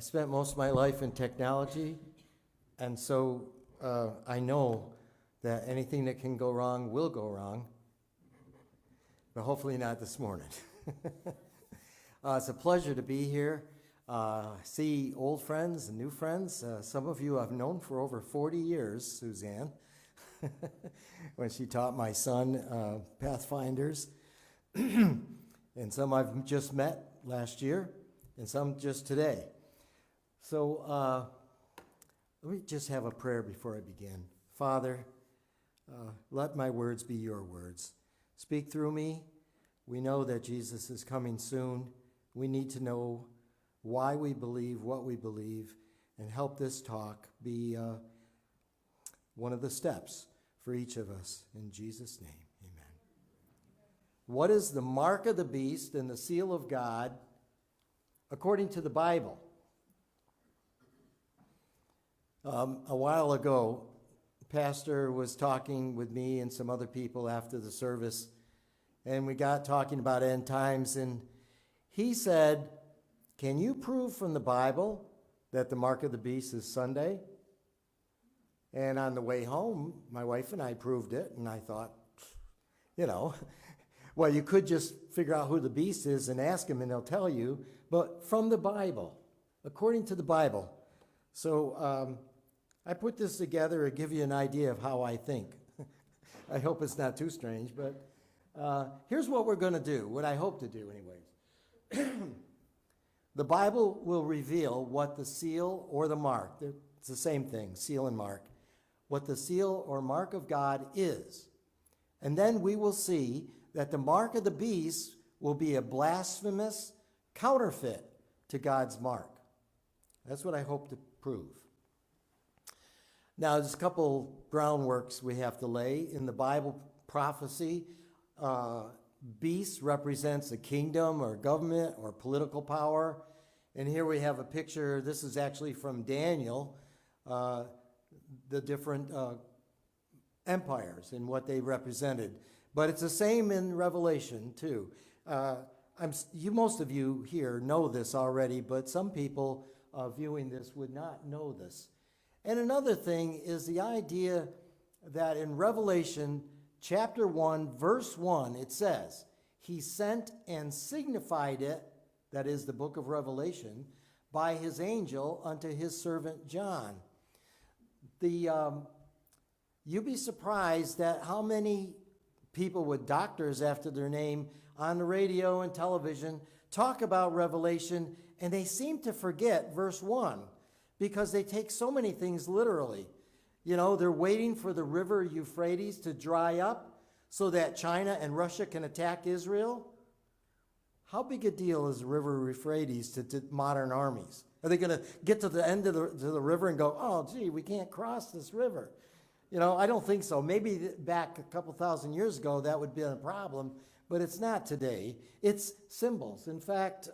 spent most of my life in technology, and so I know that anything that can go wrong will go wrong, but hopefully not this morning. It's a pleasure to be here. See old friends and new friends. Some of you I've known for over 40 years, Suzanne, when she taught my son Pathfinders. And some I've just met last year, and some just today. So let me just have a prayer before I begin. Father, let my words be your words. Speak through me. We know that Jesus is coming soon. We need to know why we believe what we believe, and help this talk be one of the steps for each of us. In Jesus' name, amen. What is the mark of the beast and the seal of God according to the Bible? A while ago, Pastor was talking with me and some other people after the service, and we got talking about end times, and he said, "Can you prove from the Bible that the mark of the beast is Sunday?" And on the way home, my wife and I proved it, and I thought, well, you could just figure out who the beast is and ask him, and he'll tell you, but from the Bible, according to the Bible. So I put this together to give you an idea of how I think. I hope it's not too strange, but here's what we're going to do, what I hope to do anyways. The Bible will reveal what the seal or the mark, it's the same thing, seal and mark, what the seal or mark of God is. And then we will see that the mark of the beast will be a blasphemous counterfeit to God's mark. That's what I hope to prove. Now, there's a couple groundworks we have to lay. In the Bible prophecy, beast represents a kingdom or government or political power. And here we have a picture. This is actually from Daniel, the different empires and what they represented. But it's the same in Revelation, too. Most of you here know this already, but some people viewing this would not know this. And another thing is the idea that in Revelation chapter 1, verse 1, it says, "He sent and signified it," that is the book of Revelation, "by his angel unto his servant John." You'd be surprised at how many people with doctors after their name on the radio and television talk about Revelation, and they seem to forget verse 1 because they take so many things literally. They're waiting for the river Euphrates to dry up so that China and Russia can attack Israel. How big a deal is the river Euphrates to modern armies? Are they going to get to the end of the river and go, "Oh, gee, we can't cross this river"? I don't think so. Maybe back a couple thousand years ago that would be a problem, but it's not today. It's symbols. In fact,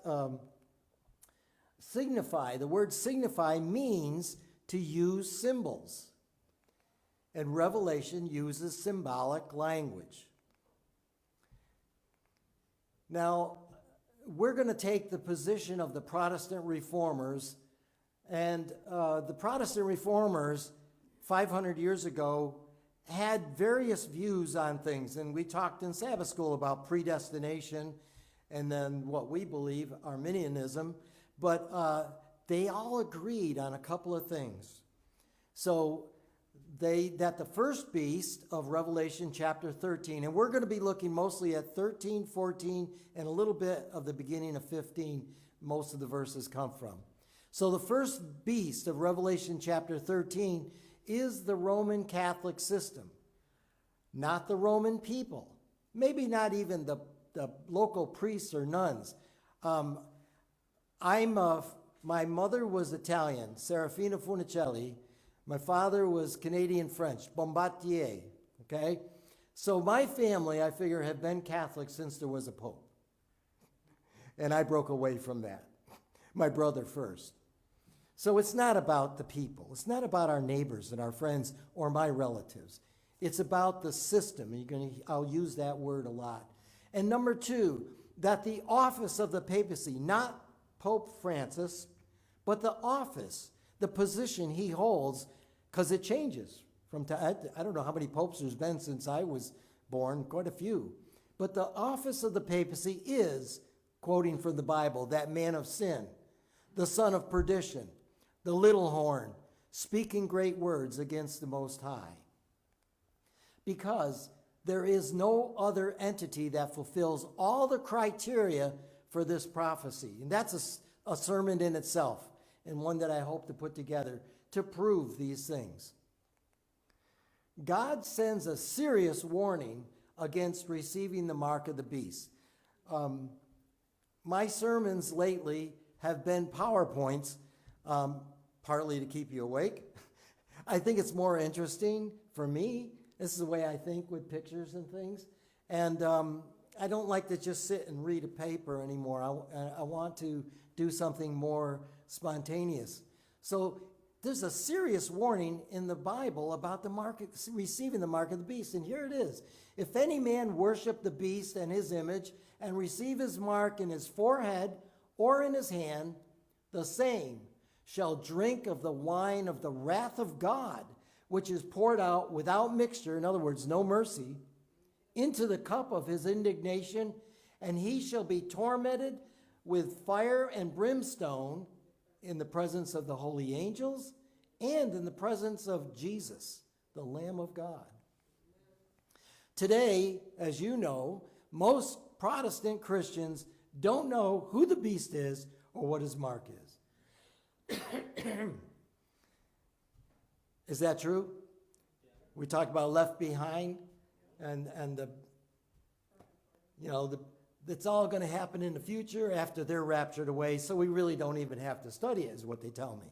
signify, the word signify means to use symbols. And Revelation uses symbolic language. Now, we're going to take the position of the Protestant reformers, and the Protestant reformers 500 years ago had various views on things, and we talked in Sabbath school about predestination and then what we believe, Arminianism, but they all agreed on a couple of things. So that the first beast of Revelation chapter 13, and we're going to be looking mostly at 13, 14, and a little bit of the beginning of 15, most of the verses come from. So the first beast of Revelation chapter 13 is the Roman Catholic system, not the Roman people, maybe not even the local priests or nuns. My mother was Italian, Serafina Funicelli. My father was Canadian-French, Bombatier, okay? So my family, I figure, have been Catholic since there was a pope. And I broke away from that. My brother first. So it's not about the people. It's not about our neighbors and our friends or my relatives. It's about the system. I'll use that word a lot. And number two, that the office of the papacy, not Pope Francis, but the office, the position he holds, because it changes from time. I don't know how many popes there's been since I was born, quite a few. But the office of the papacy is, quoting from the Bible, that man of sin, the son of perdition, the little horn, speaking great words against the Most High. Because there is no other entity that fulfills all the criteria for this prophecy. And that's a sermon in itself, and one that I hope to put together to prove these things. God sends a serious warning against receiving the mark of the beast. My sermons lately have been PowerPoints, partly to keep you awake. I think it's more interesting for me. This is the way I think with pictures and things. And I don't like to just sit and read a paper anymore. I want to do something more spontaneous. So there's a serious warning in the Bible about receiving the mark of the beast. And here it is. If any man worship the beast and his image and receive his mark in his forehead or in his hand, the same shall drink of the wine of the wrath of God, which is poured out without mixture, in other words, no mercy, into the cup of his indignation, and he shall be tormented with fire and brimstone in the presence of the holy angels and in the presence of Jesus, the Lamb of God. Today, as you know, most Protestant Christians don't know who the beast is or what his mark is. Is that true? We talked about Left Behind and it's all going to happen in the future after they're raptured away, so we really don't even have to study it, is what they tell me.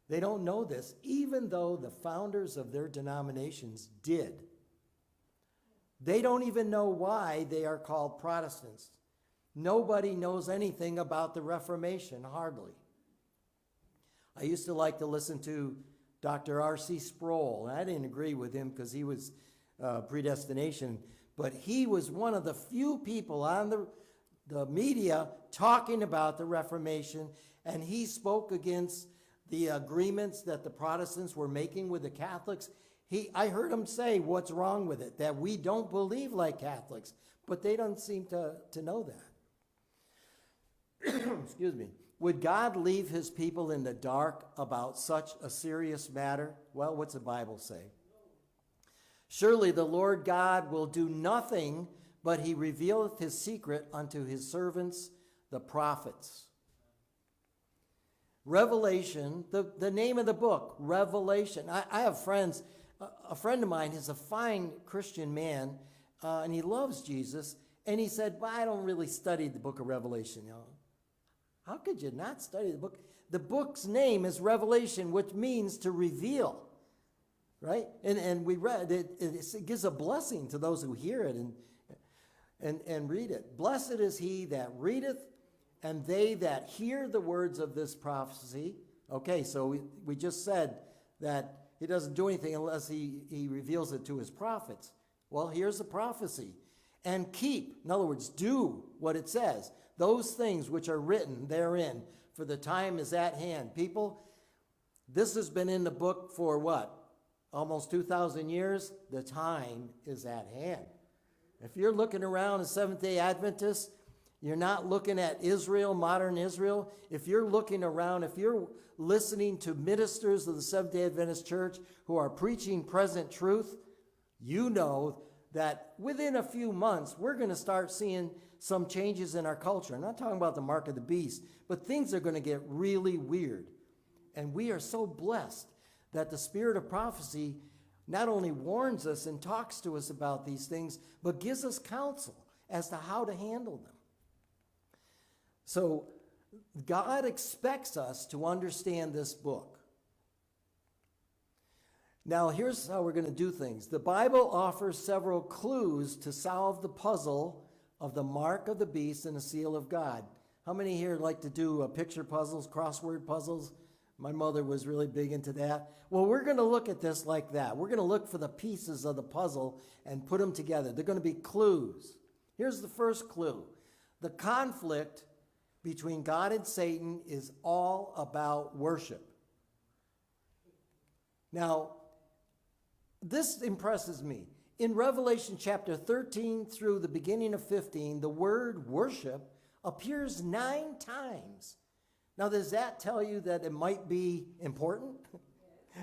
They don't know this, even though the founders of their denominations did. They don't even know why they are called Protestants. Nobody knows anything about the Reformation, hardly. I used to like to listen to Dr. R.C. Sproul, and I didn't agree with him because he was predestination, but he was one of the few people on the media talking about the Reformation, and he spoke against the agreements that the Protestants were making with the Catholics. I heard him say what's wrong with it, that we don't believe like Catholics, but they don't seem to know that. Excuse me. Would God leave his people in the dark about such a serious matter? Well, what's the Bible say? Surely the Lord God will do nothing, but he revealeth his secret unto his servants, the prophets. Revelation, the name of the book, Revelation. I have friends. A friend of mine is a fine Christian man, and he loves Jesus. And he said, well, I don't really study the book of Revelation. How could you not study the book? The book's name is Revelation, which means to reveal, right? And we read it. It gives a blessing to those who hear it and read it. Blessed is he that readeth, and they that hear the words of this prophecy. Okay, so we just said that he doesn't do anything unless he reveals it to his prophets. Well, here's the prophecy. And keep, in other words, do what it says. Those things which are written therein, for the time is at hand. People, this has been in the book for what? Almost 2,000 years? The time is at hand. If you're looking around as Seventh-day Adventists, you're not looking at Israel, modern Israel. If you're looking around, if you're listening to ministers of the Seventh-day Adventist Church who are preaching present truth, you know that within a few months, we're going to start seeing some changes in our culture. I'm not talking about the mark of the beast, but things are going to get really weird. And we are so blessed that the spirit of prophecy not only warns us and talks to us about these things, but gives us counsel as to how to handle them. So God expects us to understand this book. Now, here's how we're going to do things. The Bible offers several clues to solve the puzzle of the mark of the beast and the seal of God. How many here like to do picture puzzles, crossword puzzles? My mother was really big into that. Well, we're going to look at this like that. We're going to look for the pieces of the puzzle and put them together. They're going to be clues. Here's the first clue. The conflict between God and Satan is all about worship. Now, this impresses me. In Revelation chapter 13 through the beginning of 15, the word worship appears 9 times. Now, does that tell you that it might be important?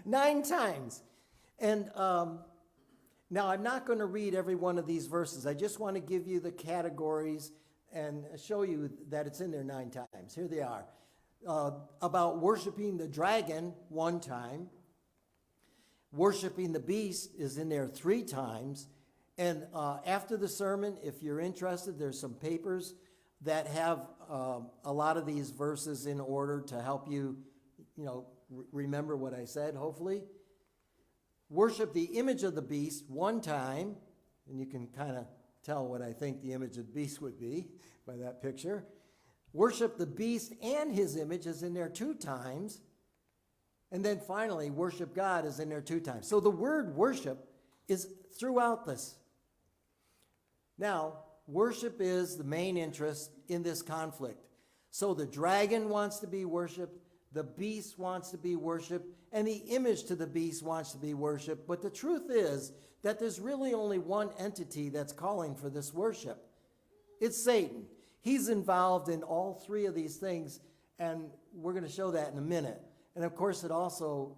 9 times. And now, I'm not going to read every one of these verses. I just want to give you the categories and show you that it's in there 9 times. Here they are. About worshiping the dragon 1 time. Worshiping the beast is in there 3 times. And after the sermon, if you're interested, there's some papers that have a lot of these verses in order to help you, remember what I said, hopefully. Worship the image of the beast 1 time, and you can kind of tell what I think the image of the beast would be by that picture. Worship the beast and his image is in there 2 times. And then finally, worship God is in there 2 times. So the word worship is throughout this. Now, worship is the main interest in this conflict. So the dragon wants to be worshiped, the beast wants to be worshiped, and the image to the beast wants to be worshiped. But the truth is that there's really only one entity that's calling for this worship. It's Satan. He's involved in all 3 of these things, and we're going to show that in a minute. And of course, it also,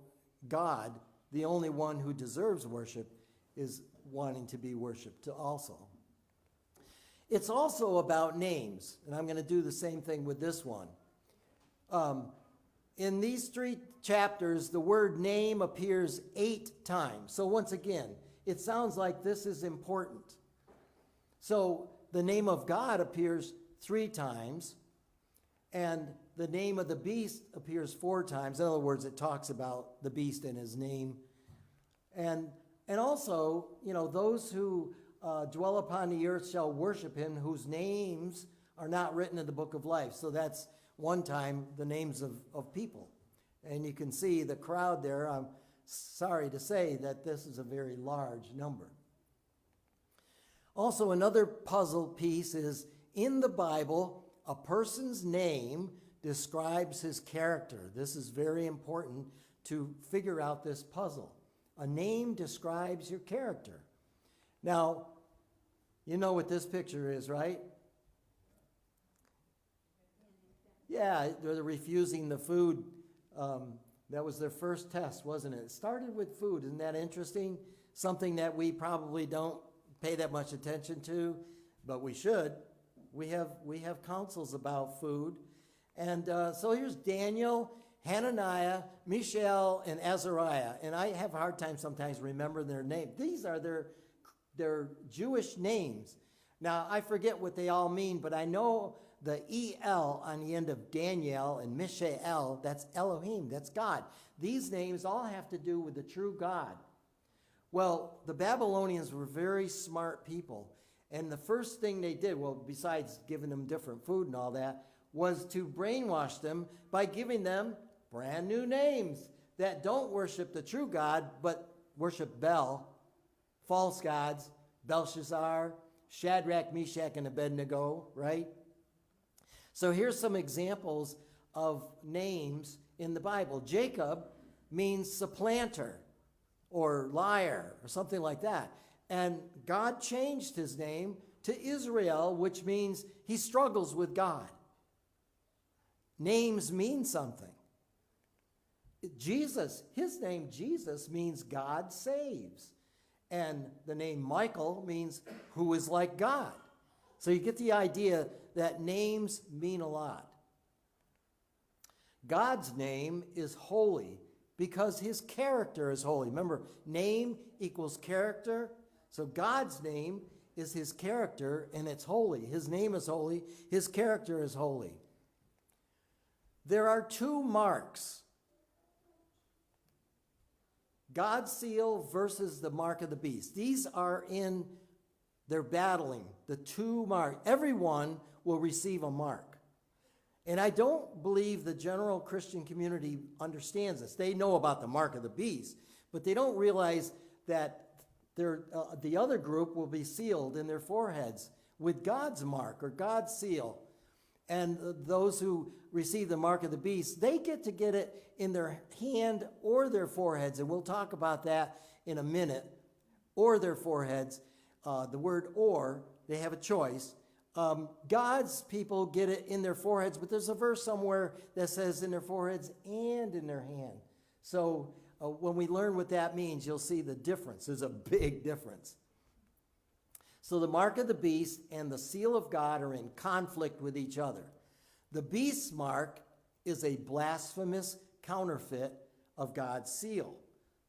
God, the only one who deserves worship, is wanting to be worshiped also. It's also about names, and I'm going to do the same thing with this one. In these 3 chapters, the word name appears 8 times. So once again, it sounds like this is important. So the name of God appears 3 times, and the name of the beast appears 4 times. In other words, it talks about the beast and his name. And also, those who dwell upon the earth shall worship him, whose names are not written in the book of life. So that's 1 time the names of people. And you can see the crowd there. I'm sorry to say that this is a very large number. Also, another puzzle piece is in the Bible, a person's name describes his character. This is very important to figure out this puzzle. A name describes your character. Now, you know what this picture is, right? Yeah, they're refusing the food. That was their first test, wasn't it? It started with food. Isn't that interesting? Something that we probably don't pay that much attention to, but we should. We have counsels about food. And so here's Daniel, Hananiah, Mishael, and Azariah. And I have a hard time sometimes remembering their names. These are their Jewish names. Now, I forget what they all mean, but I know the E-L on the end of Daniel and Mishael, that's Elohim, that's God. These names all have to do with the true God. Well, the Babylonians were very smart people. And the first thing they did, well, besides giving them different food and all that, was to brainwash them by giving them brand new names that don't worship the true God, but worship Bel, false gods, Belshazzar, Shadrach, Meshach, and Abednego, right? So here's some examples of names in the Bible. Jacob means supplanter or liar or something like that. And God changed his name to Israel, which means he struggles with God. Names mean something. Jesus, his name Jesus means God saves. And the name Michael means who is like God. So you get the idea that names mean a lot. God's name is holy because his character is holy. Remember, name equals character. So God's name is his character, and it's holy. His name is holy. His character is holy. There are 2 marks. God's seal versus the mark of the beast. These are they're battling. The 2 marks. Everyone will receive a mark. And I don't believe the general Christian community understands this. They know about the mark of the beast, but they don't realize that the other group will be sealed in their foreheads with God's mark or God's seal. And those who receive the mark of the beast, they get it in their hand or their foreheads. And we'll talk about that in a minute. Or their foreheads. The word or, they have a choice. God's people get it in their foreheads, but there's a verse somewhere that says in their foreheads and in their hand. So when we learn what that means, you'll see the difference. There's a big difference. So the mark of the beast and the seal of God are in conflict with each other. The beast's mark is a blasphemous counterfeit of God's seal.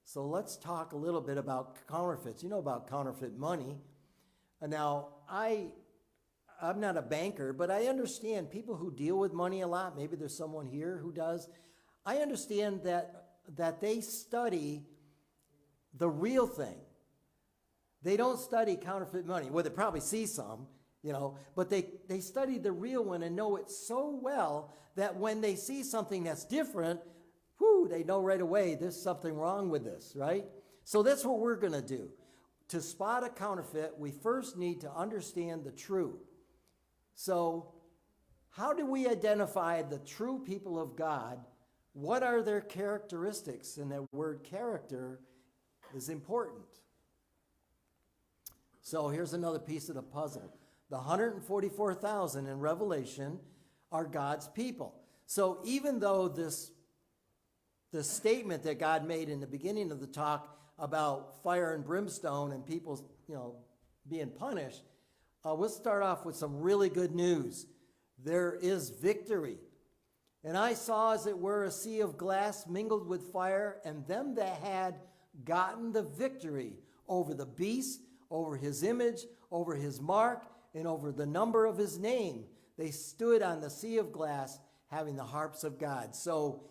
So let's talk a little bit about counterfeits. You know about counterfeit money. Now, I'm not a banker, but I understand people who deal with money a lot. Maybe there's someone here who does. I understand that they study the real thing. They don't study counterfeit money. Well, they probably see some, but they study the real one and know it so well that when they see something that's different, they know right away there's something wrong with this, right? So that's what we're going to do. To spot a counterfeit, we first need to understand the true. So how do we identify the true people of God? What are their characteristics? And that word character is important. So here's another piece of the puzzle. The 144,000 in Revelation are God's people. So even though the statement that God made in the beginning of the talk about fire and brimstone and people, being punished, we'll start off with some really good news. There is victory. And I saw, as it were, a sea of glass mingled with fire, and them that had gotten the victory over the beast, over his image, over his mark, and over the number of his name. They stood on the sea of glass, having the harps of God. So,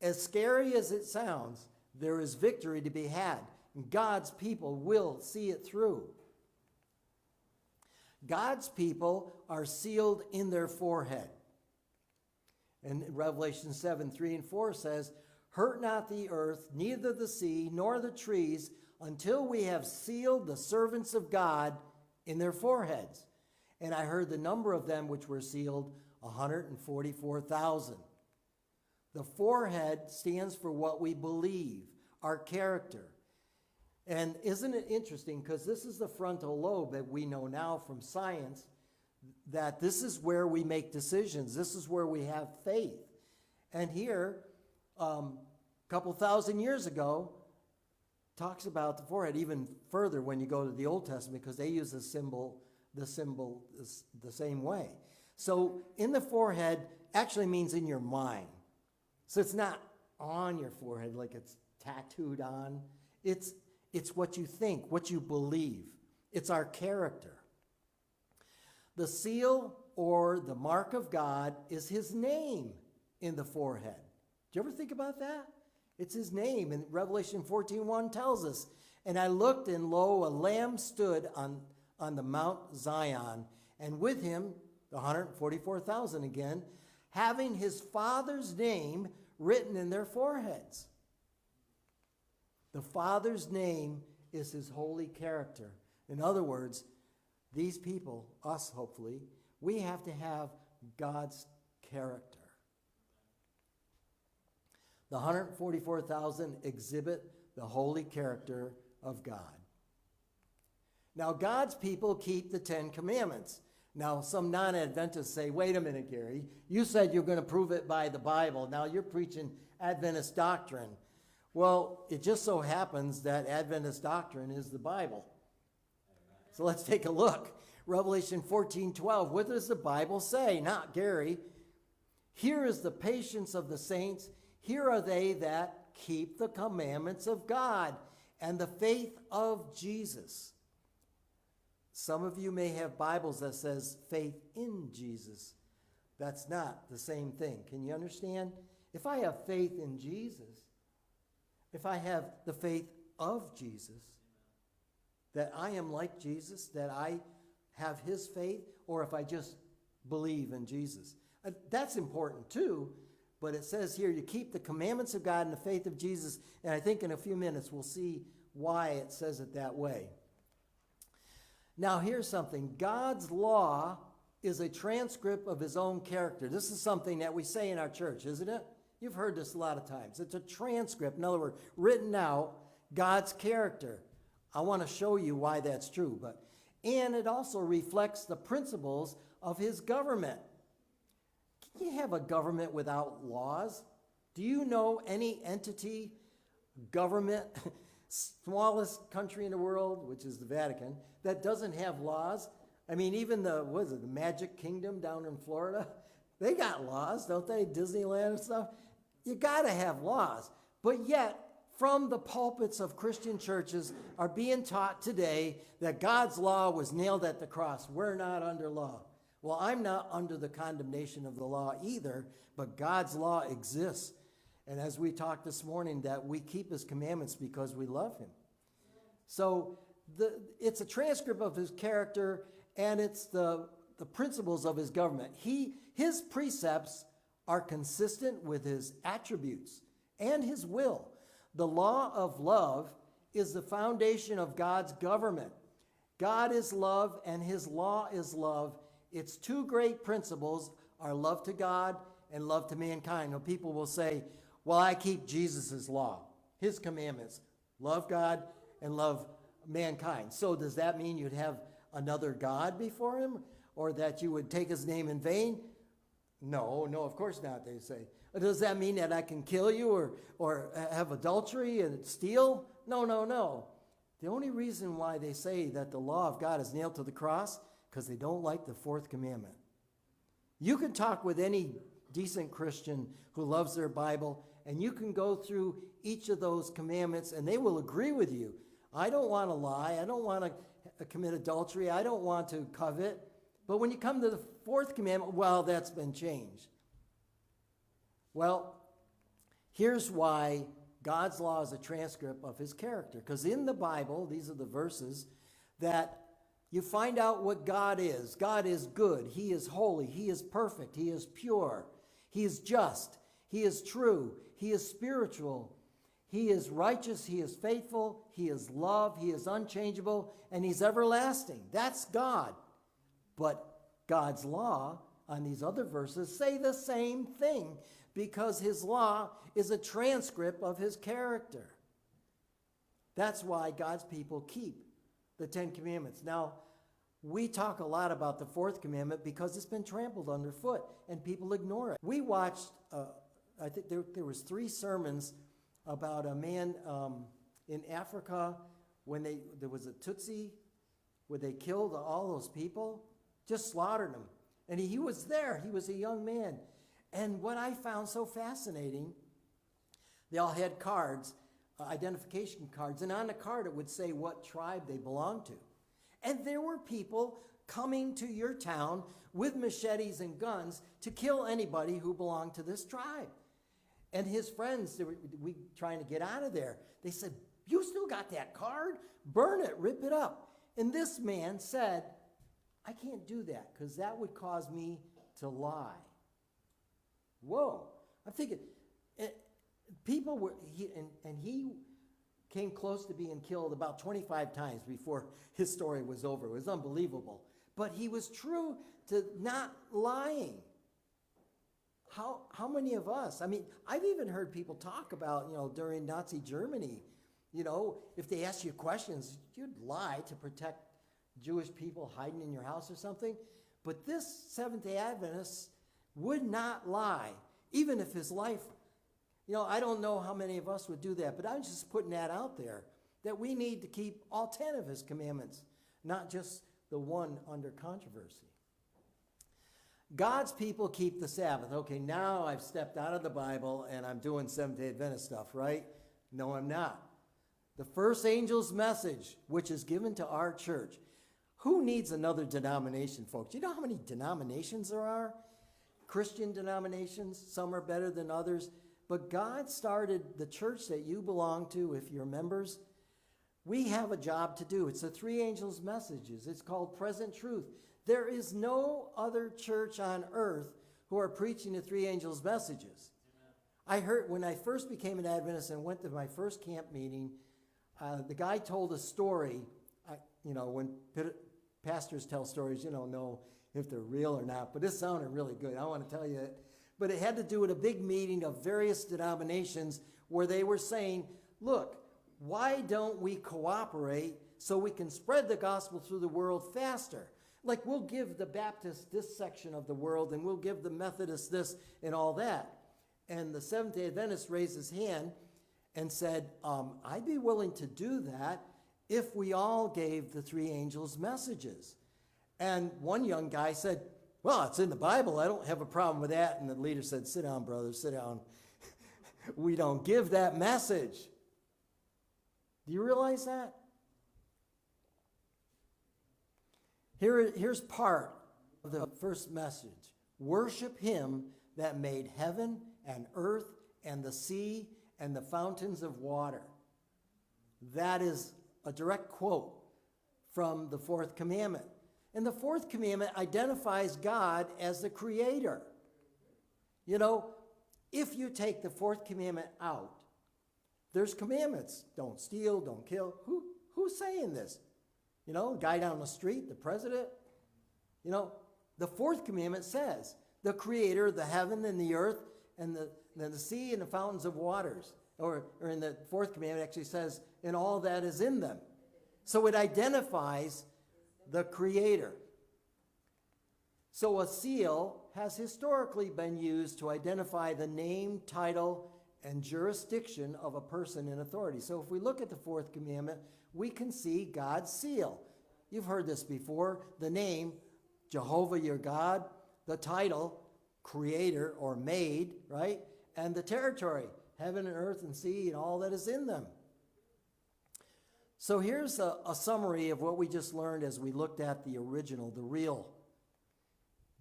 as scary as it sounds, there is victory to be had. And God's people will see it through. God's people are sealed in their forehead. And Revelation 7:3-4 says, "Hurt not the earth, neither the sea, nor the trees, until we have sealed the servants of God in their foreheads." And I heard the number of them which were sealed, 144,000. The forehead stands for what we believe, our character. And isn't it interesting, because this is the frontal lobe that we know now from science, that this is where we make decisions. This is where we have faith. And here, a couple thousand years ago, talks about the forehead even further when you go to the Old Testament, because they use the symbol is the same way. So in the forehead actually means in your mind. So it's not on your forehead like it's tattooed on. It's what you think, what you believe. It's our character. The seal or the mark of God is his name in the forehead. Do you ever think about that? It's his name. And Revelation 14:1 tells us, "And I looked, and lo, a lamb stood on the Mount Zion, and with him, the 144,000 again, having his Father's name written in their foreheads." The Father's name is his holy character. In other words, these people, us hopefully, we have to have God's character. The 144,000 exhibit the holy character of God. Now, God's people keep the 10 Commandments. Now, some non-Adventists say, wait a minute, Gary, you said you're going to prove it by the Bible. Now you're preaching Adventist doctrine. Well, it just so happens that Adventist doctrine is the Bible. So let's take a look. Revelation 14:12. What does the Bible say? Not Gary. "Here is the patience of the saints. Here are they that keep the commandments of God and the faith of Jesus." Some of you may have Bibles that says faith in Jesus. That's not the same thing. Can you understand? If I have faith in Jesus, if I have the faith of Jesus, that I am like Jesus, that I have his faith, or if I just believe in Jesus. That's important too, but it says here, you keep the commandments of God and the faith of Jesus, and I think in a few minutes we'll see why it says it that way. Now here's something. God's law is a transcript of his own character. This is something that we say in our church, isn't it? You've heard this a lot of times. It's a transcript, in other words, written out God's character. I want to show you why that's true. And it also reflects the principles of his government. Can you have a government without laws? Do you know any entity, government, smallest country in the world, which is the Vatican, that doesn't have laws? I mean, even the Magic Kingdom down in Florida, they got laws, don't they? Disneyland and stuff. You got to have laws. But yet, from the pulpits of Christian churches are being taught today that God's law was nailed at the cross. We're not under law. Well, I'm not under the condemnation of the law either, but God's law exists. And as we talked this morning, that we keep his commandments because we love him. So it's a transcript of his character, and it's the principles of his government. His precepts are consistent with his attributes and his will. The law of love is the foundation of God's government. God is love, and his law is love. Its two great principles are love to God and love to mankind. Now, people will say, well, I keep Jesus' law, his commandments, love God and love mankind. So does that mean you'd have another God before him, or that you would take his name in vain? No, of course not, they say. Does that mean that I can kill you or have adultery and steal? No. The only reason why they say that the law of God is nailed to the cross, because they don't like the fourth commandment. You can talk with any decent Christian who loves their Bible, and you can go through each of those commandments, and they will agree with you. I don't want to lie. I don't want to commit adultery. I don't want to covet. But when you come to the fourth commandment, well, that's been changed. Well, here's why God's law is a transcript of his character. Because in the Bible, these are the verses that you find out what God is. God is good. He is holy. He is perfect. He is pure. He is just. He is true. He is spiritual. He is righteous. He is faithful. He is love. He is unchangeable. And he's everlasting. That's God. But God's law on these other verses say the same thing, because his law is a transcript of his character. That's why God's people keep the Ten Commandments. Now, we talk a lot about the fourth commandment because it's been trampled underfoot and people ignore it. We watched, I think there was 3 sermons about a man in Africa when there was a Tutsi, where they killed all those people, just slaughtered them. And he was there. He was a young man. And what I found so fascinating, they all had cards, identification cards, and on the card it would say what tribe they belonged to. And there were people coming to your town with machetes and guns to kill anybody who belonged to this tribe. And his friends, we trying to get out of there, they said, you still got that card? Burn it, rip it up. And this man said, I can't do that because that would cause me to lie. Whoa. I'm thinking, people were, he came close to being killed about 25 times before his story was over. It was unbelievable. But he was true to not lying. How many of us? I mean, I've even heard people talk about, during Nazi Germany, if they ask you questions, you'd lie to protect Jewish people hiding in your house or something. But this Seventh-day Adventist would not lie, even if his life, I don't know how many of us would do that, but I'm just putting that out there, that we need to keep all 10 of his commandments, not just the one under controversy. God's people keep the Sabbath. Okay, now I've stepped out of the Bible and I'm doing Seventh-day Adventist stuff, right? No, I'm not. The first angel's message, which is given to our church. Who needs another denomination, folks? You know how many denominations there are? Christian denominations, some are better than others. But God started the church that you belong to, if you're members. We have a job to do. It's the 3 angels' messages. It's called Present Truth. There is no other church on earth who are preaching the 3 angels' messages. Amen. I heard when I first became an Adventist and went to my first camp meeting, the guy told a story. When pastors tell stories, no if they're real or not, but this sounded really good. I want to tell you it. But it had to do with a big meeting of various denominations where they were saying, look, why don't we cooperate so we can spread the gospel through the world faster? Like, we'll give the Baptists this section of the world, and we'll give the Methodists this and all that. And the Seventh-day Adventist raised his hand and said, I'd be willing to do that if we all gave the three angels messages. And one young guy said, well, it's in the Bible. I don't have a problem with that. And the leader said, sit down, brother, sit down. We don't give that message. Do you realize that? Here's part of the first message. Worship him that made heaven and earth and the sea and the fountains of water. That is a direct quote from the fourth commandment. And the fourth commandment identifies God as the creator. You know, if you take the fourth commandment out, there's commandments. Don't steal, don't kill. Who's saying this? You know, the guy down the street, the president? You know, the fourth commandment says, the creator, the heaven and the earth and the sea and the fountains of waters. Or in the fourth commandment actually says, and all that is in them. So it identifies the creator. So a seal has historically been used to identify the name, title, and jurisdiction of a person in authority. So if we look at the fourth commandment, we can see God's seal. You've heard this before. The name, Jehovah your God. The title, creator or made, right? And the territory, heaven and earth and sea and all that is in them. So here's a summary of what we just learned as we looked at the original, the real.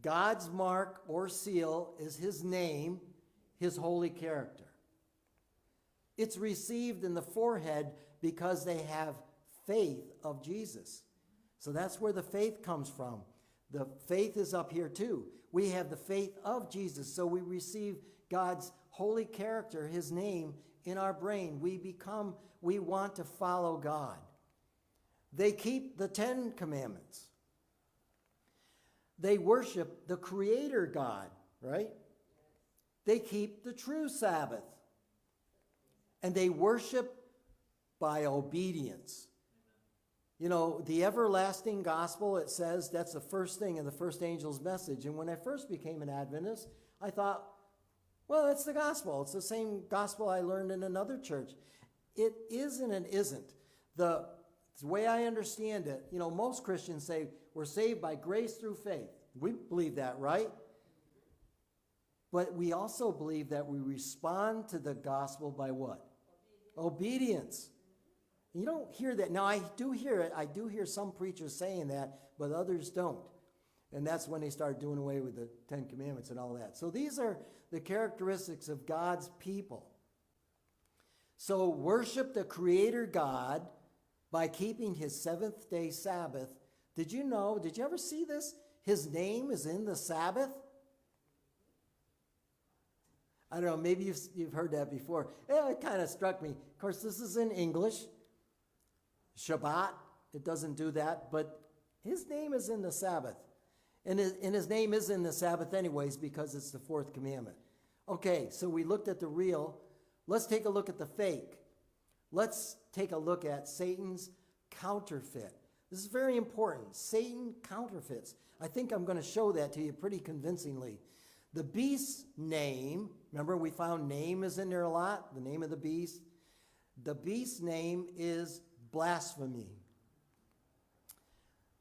God's mark or seal is his name, his holy character. It's received in the forehead because they have faith of Jesus. So that's where the faith comes from. The faith is up here too. We have the faith of Jesus, so we receive God's holy character, his name, in our brain. We want to follow God. They keep the 10 commandments. They worship the creator God, right? They keep the true Sabbath. And they worship by obedience. You know, the everlasting gospel, it says that's the first thing in the first angel's message. And when I first became an Adventist, I thought, well, it's the gospel. It's the same gospel I learned in another church. It isn't and isn't. The way I understand it, you know, most Christians say we're saved by grace through faith. We believe that, right? But we also believe that we respond to the gospel by what? Obedience. You don't hear that. Now, I do hear it. I do hear some preachers saying that, but others don't. And that's when they start doing away with the 10 Commandments and all that. So these are the characteristics of God's people. So worship the Creator God by keeping his seventh-day Sabbath. Did you know, did you ever see this? His name is in the Sabbath. I don't know, maybe you've heard that before. Yeah, it kind of struck me. Of course, this is in English. Shabbat, it doesn't do that, but his name is in the Sabbath. And his name is in the Sabbath anyways because it's the fourth commandment. Okay, so we looked at the real. Let's take a look at the fake. Let's take a look at Satan's counterfeit. This is very important. Satan counterfeits. I think I'm going to show that to you pretty convincingly. The beast's name, remember we found name is in there a lot, the name of the beast. The beast's name is blasphemy.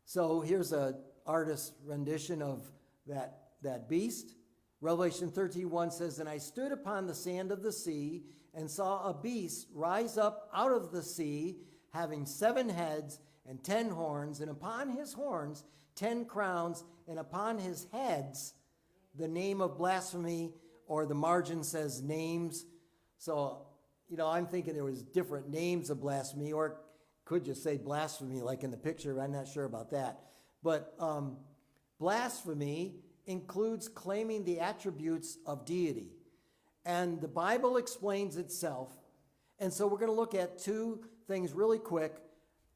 So here's an artist's rendition of that beast. Revelation 13:1 says, "And I stood upon the sand of the sea and saw a beast rise up out of the sea, having 7 heads and 10 horns, and upon his horns 10 crowns, and upon his heads the name of blasphemy," or the margin says names. So, you know, I'm thinking there was different names of blasphemy, or it could just say blasphemy like in the picture. I'm not sure about that. But blasphemy includes claiming the attributes of deity. And the Bible explains itself. And so we're going to look at 2 things really quick.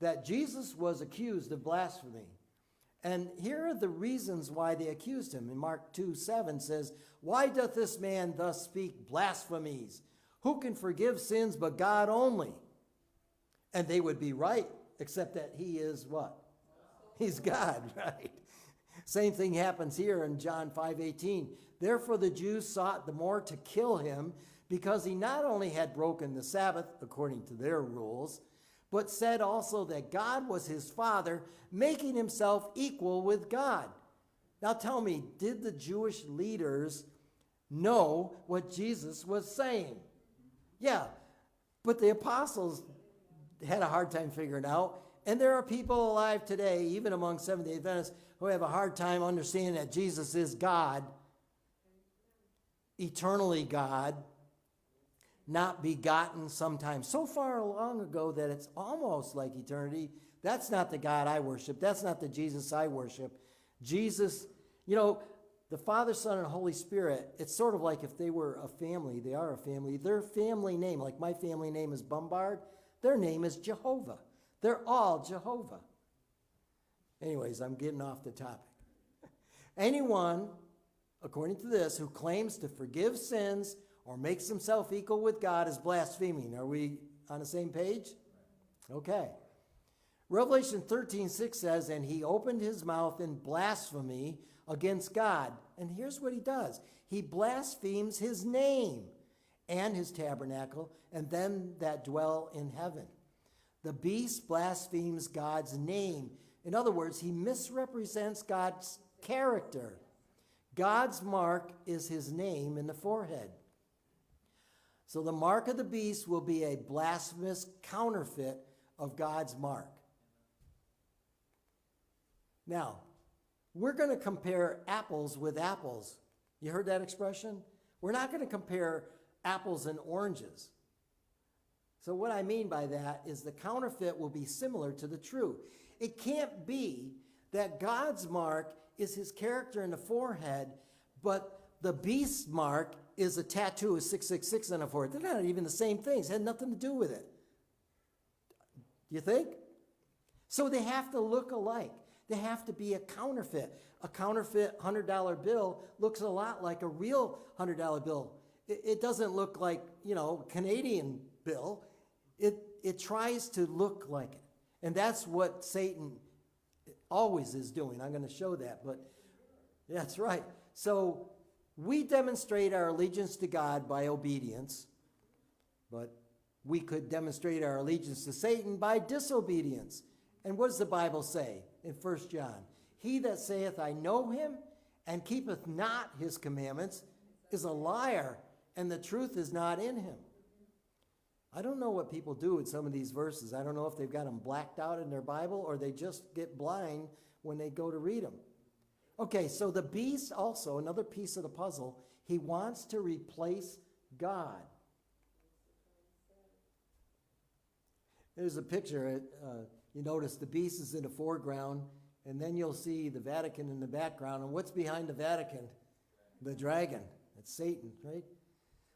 That Jesus was accused of blasphemy. And here are the reasons why they accused him. In Mark 2:7 says, "Why doth this man thus speak blasphemies? Who can forgive sins but God only?" And they would be right, except that he is what? He's God, right? Same thing happens here in John 5:18. "Therefore the Jews sought the more to kill him, because he not only had broken the Sabbath according to their rules, but said also that God was his Father, making himself equal with God." Now tell me, did the Jewish leaders know what Jesus was saying? Yeah, but the apostles had a hard time figuring out. And there are people alive today, even among Seventh-day Adventists, who have a hard time understanding that Jesus is God, eternally God, not begotten sometimes so far long ago that it's almost like eternity. That's not the God I worship. That's not the Jesus I worship. Jesus, the Father, Son, and Holy Spirit, it's sort of like if they were a family. They are a family. Their family name, like my family name is Bombard, their name is Jehovah. They're all Jehovah. Anyways, I'm getting off the topic. Anyone, according to this, who claims to forgive sins or makes himself equal with God is blaspheming. Are we on the same page? Okay. Revelation 13:6 says, "And he opened his mouth in blasphemy against God." And here's what he does. He blasphemes his name and his tabernacle and them that dwell in heaven. The beast blasphemes God's name. In other words, he misrepresents God's character. God's mark is his name in the forehead. So the mark of the beast will be a blasphemous counterfeit of God's mark. Now, we're going to compare apples with apples. You heard that expression? We're not going to compare apples and oranges. So what I mean by that is the counterfeit will be similar to the true. It can't be that God's mark is his character in the forehead, but the beast's mark is a tattoo of 666 on the forehead. They're not even the same things. It had nothing to do with it. Do you think? So they have to look alike. They have to be a counterfeit. A counterfeit $100 bill looks a lot like a real $100 bill. It doesn't look like, Canadian bill. It tries to look like it. And that's what Satan always is doing. I'm going to show that, but that's right. So we demonstrate our allegiance to God by obedience, but we could demonstrate our allegiance to Satan by disobedience. And what does the Bible say in 1 John? "He that saith, I know him, and keepeth not his commandments, is a liar, and the truth is not in him." I don't know what people do with some of these verses. I don't know if they've got them blacked out in their Bible or they just get blind when they go to read them. Okay, so the beast also, another piece of the puzzle, he wants to replace God. There's a picture. You notice the beast is in the foreground, and then you'll see the Vatican in the background. And what's behind the Vatican? The dragon. It's Satan, right?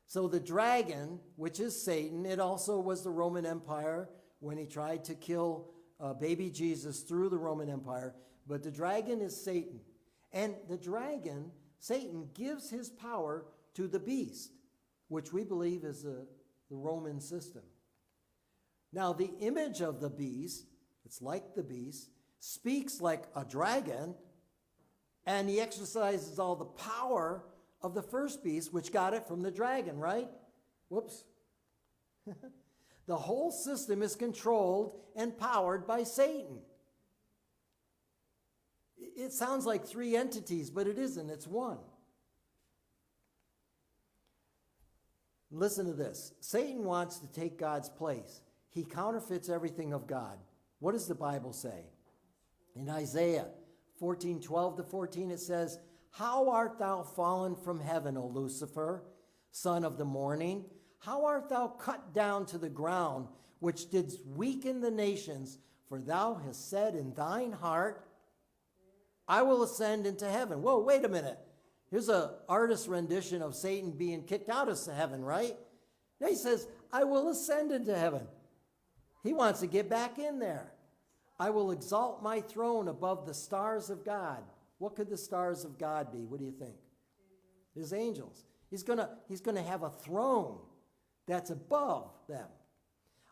So the dragon, which is Satan, it also was the Roman Empire when he tried to kill baby Jesus through the Roman Empire. But the dragon is Satan. And the dragon, Satan, gives his power to the beast, which we believe is the Roman system. Now, the image of the beast, it's like the beast, speaks like a dragon, and he exercises all the power of the first beast, which got it from the dragon, right? Whoops. The whole system is controlled and powered by Satan. It sounds like three entities, but it isn't. It's one. Listen to this. Satan wants to take God's place. He counterfeits everything of God. What does the Bible say? In Isaiah 14:12-14, it says, "How art thou fallen from heaven, O Lucifer, son of the morning? How art thou cut down to the ground, which didst weaken the nations? For thou hast said in thine heart, I will ascend into heaven." Whoa, wait a minute. Here's an artist's rendition of Satan being kicked out of heaven, right? Now he says, I will ascend into heaven. He wants to get back in there. I will exalt my throne above the stars of God. What could the stars of God be? What do you think? His angels. He's gonna have a throne that's above them.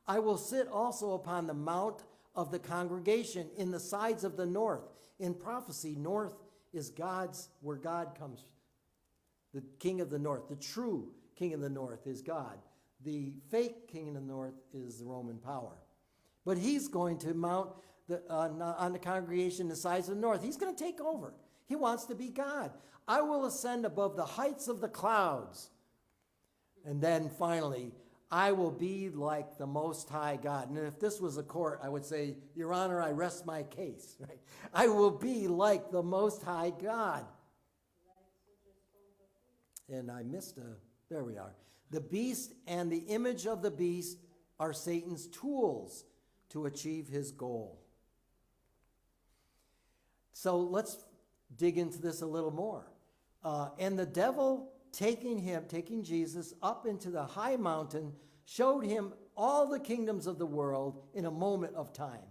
I will sit also upon the mount of the congregation in the sides of the north. In prophecy, north is God's, where God comes. The king of the north, the true king of the north is God. The fake king of the north is the Roman power. But he's going to mount on the congregation the sides of the north. He's going to take over. He wants to be God. I will ascend above the heights of the clouds. And then finally, I will be like the Most High God. And if this was a court, I would say, Your Honor, I rest my case. Right? I will be like the Most High God. And I missed there we are. The beast and the image of the beast are Satan's tools to achieve his goal. So let's dig into this a little more. And the devil, taking Jesus up into the high mountain, showed him all the kingdoms of the world in a moment of time.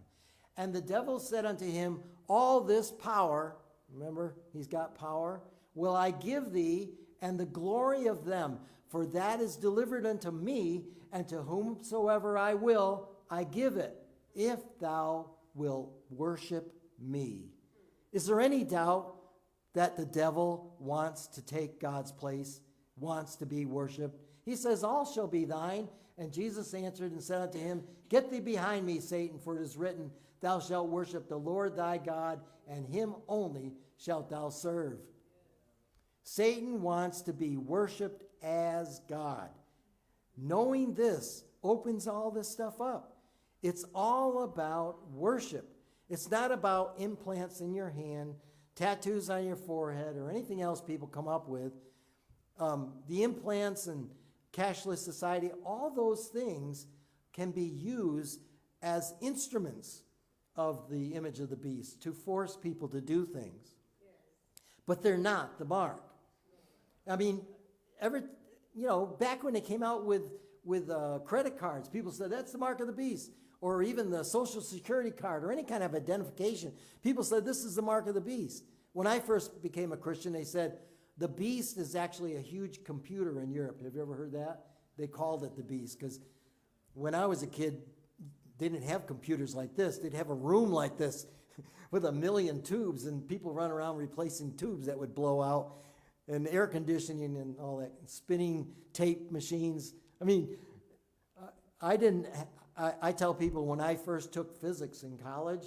And the devil said unto him, all this power, remember, he's got power, will I give thee, and the glory of them, for that is delivered unto me, and to whomsoever I will, I give it, if thou wilt worship me. Is there any doubt that the devil wants to take God's place, wants to be worshiped? He says, all shall be thine. And Jesus answered and said unto him, get thee behind me, Satan, for it is written, thou shalt worship the Lord thy God, and him only shalt thou serve. Satan wants to be worshiped as God. Knowing this opens all this stuff up. It's all about worship. It's not about implants in your hand, tattoos on your forehead, or anything else people come up with. The implants and cashless society, all those things can be used as instruments of the image of the beast to force people to do things. But they're not the mark. I mean, back when they came out with credit cards, people said that's the mark of the beast. Or even the Social Security card or any kind of identification. People said this is the mark of the beast. When I first became a Christian, they said the beast is actually a huge computer in Europe. Have you ever heard that? They called it the beast because when I was a kid, they didn't have computers like this. They'd have a room like this with 1 million tubes and people run around replacing tubes that would blow out and air conditioning and all that, spinning tape machines. I mean, I tell people when I first took physics in college,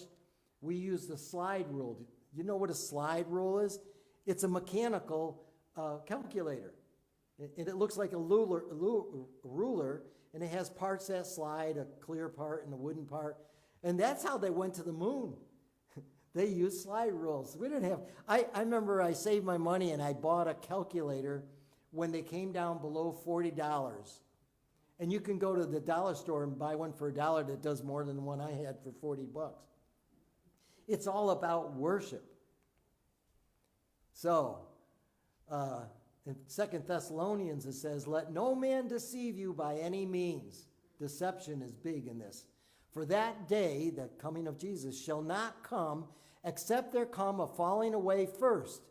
we used the slide rule. You know what a slide rule is? It's a mechanical calculator. And it looks like a ruler, and it has parts that slide, a clear part and a wooden part. And that's how they went to the moon. They used slide rules. We didn't have, I remember I saved my money and I bought a calculator when they came down below $40. And you can go to the dollar store and buy one for $1 that does more than the one I had for $40. It's all about worship. So, in 2 Thessalonians it says, let no man deceive you by any means. Deception is big in this. For that day, the coming of Jesus, shall not come, except there come a falling away first,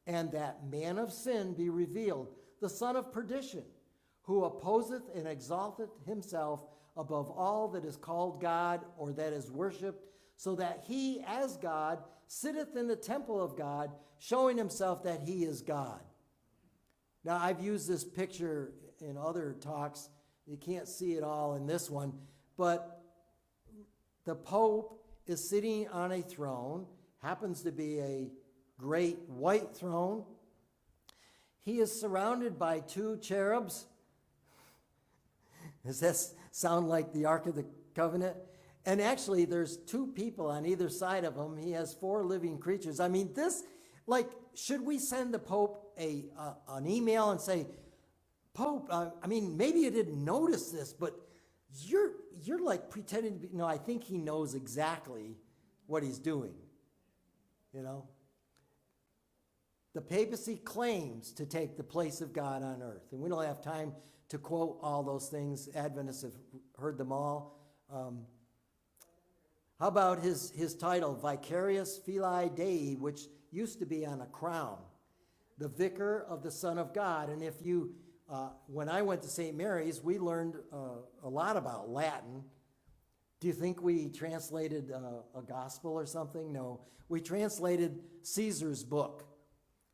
and that man of sin be revealed, the son of perdition, who opposeth and exalteth himself above all that is called God or that is worshipped, so that he, as God, sitteth in the temple of God, showing himself that he is God. Now, I've used this picture in other talks. You can't see it all in this one, but the Pope is sitting on a throne, happens to be a great white throne. He is surrounded by 2 cherubs. Does that sound like the Ark of the Covenant? And actually, there's 2 people on either side of him. He has 4 living creatures. I mean, should we send the Pope an email and say, Pope, maybe you didn't notice this, but you're like pretending to be, no, I think he knows exactly what he's doing, The papacy claims to take the place of God on earth, and we don't have time to quote all those things. Adventists have heard them all. How about his title, Vicarius Filii Dei, which used to be on a crown, the Vicar of the Son of God. And if you, when I went to St. Mary's, we learned a lot about Latin. Do you think we translated a gospel or something? No, we translated Caesar's book.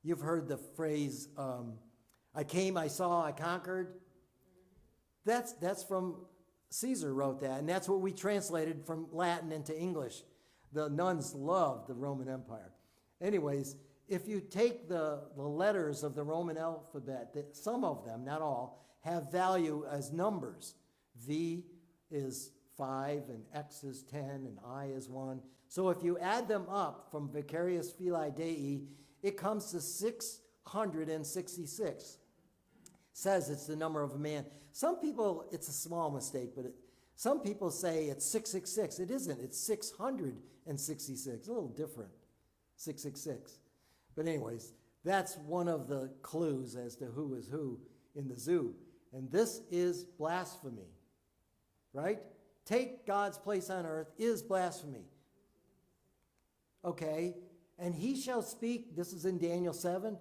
You've heard the phrase, I came, I saw, I conquered. That's from Caesar wrote that, and that's what we translated from Latin into English. The nuns loved the Roman Empire. Anyways, if you take the letters of the Roman alphabet, that some of them, not all, have value as numbers. V is 5, and X is 10, and I is 1. So if you add them up from Vicarius Filii Dei, it comes to 666. Says it's the number of a man. Some people, it's a small mistake, but some people say it's 666. It isn't. It's 666. A little different. 666. But anyways, that's one of the clues as to who is who in the zoo. And this is blasphemy, right? Take God's place on earth is blasphemy. Okay, and he shall speak, this is in Daniel 7,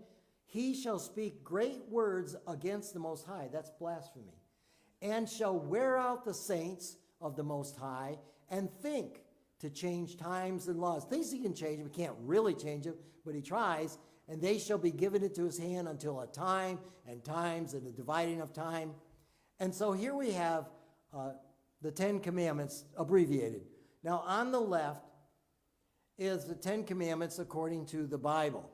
he shall speak great words against the Most High. That's blasphemy. And shall wear out the saints of the Most High and think to change times and laws. Things he can change. We can't really change them, but he tries. And they shall be given into his hand until a time and times and the dividing of time. And so here we have the Ten Commandments abbreviated. Now on the left is the Ten Commandments according to the Bible.